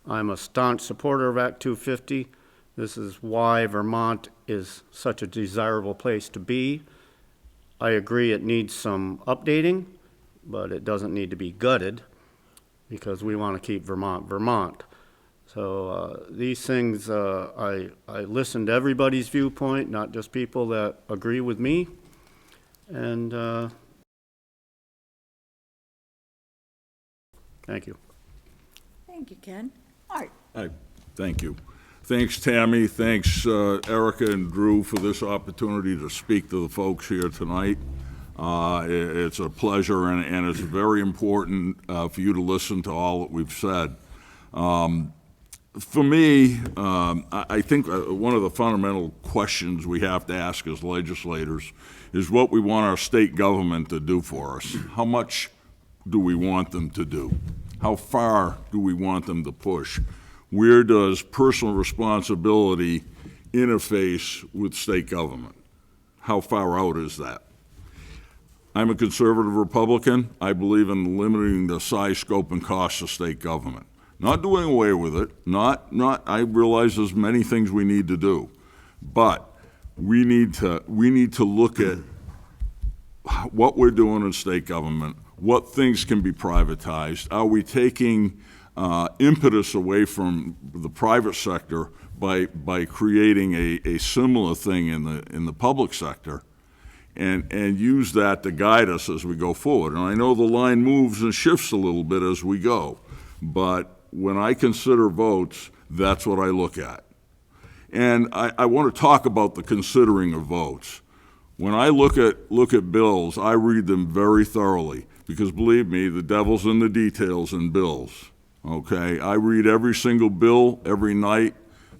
I'm a staunch supporter of Act 250. This is why Vermont is such a desirable place to be. I agree it needs some updating, but it doesn't need to be gutted, because we want to keep Vermont, Vermont. So these things, I listen to everybody's viewpoint, not just people that agree with me. And thank you. Thank you, Ken. Art? Thank you. Thanks, Tammy. Thanks, Erica and Drew, for this opportunity to speak to the folks here tonight. It's a pleasure, and it's very important for you to listen to all that we've said. For me, I think one of the fundamental questions we have to ask as legislators is what we want our state government to do for us. How much do we want them to do? How far do we want them to push? Where does personal responsibility interface with state government? How far out is that? I'm a conservative Republican. I believe in limiting the size, scope, and cost of state government. Not doing away with it, I realize there's many things we need to do, but we need to look at what we're doing in state government, what things can be privatized. Are we taking impetus away from the private sector by creating a similar thing in the public sector, and use that to guide us as we go forward? And I know the line moves and shifts a little bit as we go, but when I consider votes, that's what I look at. And I want to talk about the considering of votes. When I look at bills, I read them very thoroughly, because believe me, the devil's in the details in bills, okay? I read every single bill every night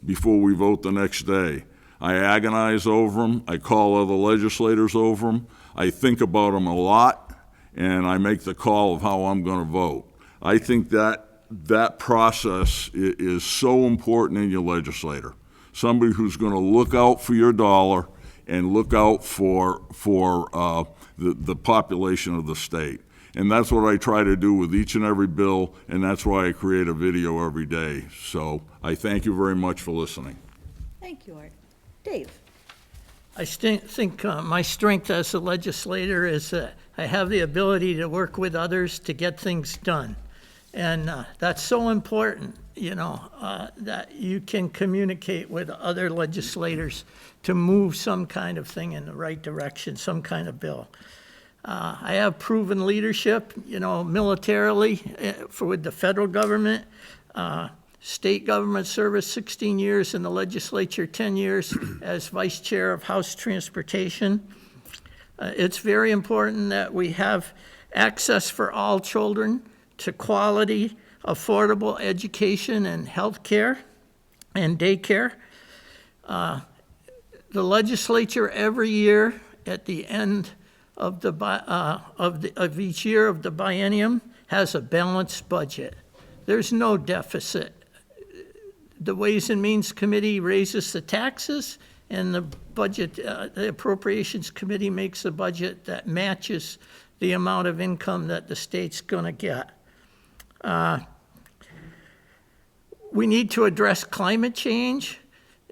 before we vote the next day. I agonize over them. I call other legislators over them. I think about them a lot, and I make the call of how I'm going to vote. I think that process is so important in your legislator. Somebody who's going to look out for your dollar and look out for the population of the state. And that's what I try to do with each and every bill, and that's why I create a video every day. So I thank you very much for listening. Thank you, Art. Dave? I think my strength as a legislator is that I have the ability to work with others to get things done. And that's so important, that you can communicate with other legislators to move some kind of thing in the right direction, some kind of bill. I have proven leadership, militarily with the federal government, state government service, 16 years in the legislature, 10 years as vice chair of House Transportation. It's very important that we have access for all children to quality, affordable education and health care and daycare. The legislature every year at the end of each year of the biennium has a balanced budget. There's no deficit. The Ways and Means Committee raises the taxes, and the Appropriations Committee makes a budget that matches the amount of income that the state's going to get. We need to address climate change.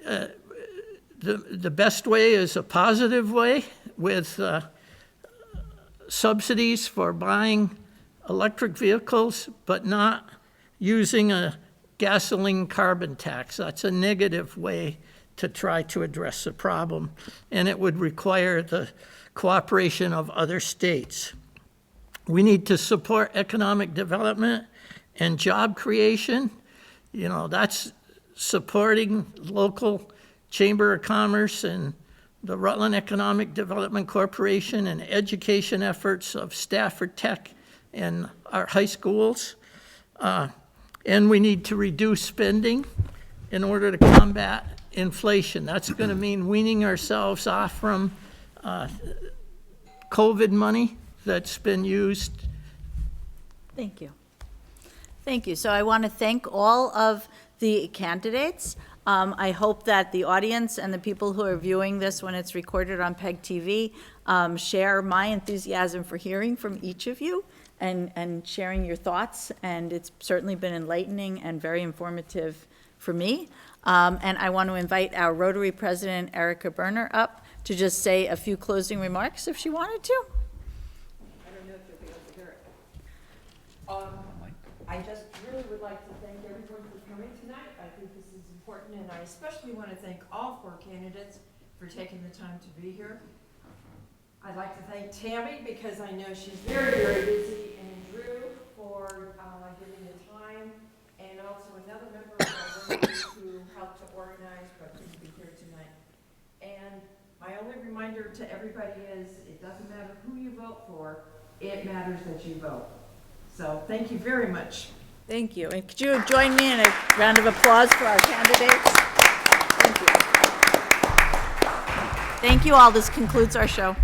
The best way is a positive way, with subsidies for buying electric vehicles, but not using a gasoline carbon tax. That's a negative way to try to address the problem, and it would require the cooperation of other states. We need to support economic development and job creation. That's supporting local Chamber of Commerce and the Rutland Economic Development Corporation and education efforts of Stafford Tech and our high schools. And we need to reduce spending in order to combat inflation. That's going to mean weaning ourselves off from COVID money that's been used. Thank you. Thank you. So I want to thank all of the candidates. I hope that the audience and the people who are viewing this when it's recorded on PEG TV share my enthusiasm for hearing from each of you and sharing your thoughts. And it's certainly been enlightening and very informative for me. And I want to invite our Rotary President, Erica Berner, up to just say a few closing remarks if she wanted to. I don't know if you'll be able to hear it. I just really would like to thank everyone for coming tonight. I think this is important, and I especially want to thank all 4 candidates for taking the time to be here. I'd like to thank Tammy because I know she's very, very busy, and Drew for giving the time, and also another member of our Rotary who helped to organize but couldn't be here tonight. And my only reminder to everybody is it doesn't matter who you vote for, it matters that you vote. So thank you very much. Thank you. And could you join me in a round of applause for our candidates? Thank you. Thank you all. This concludes our show.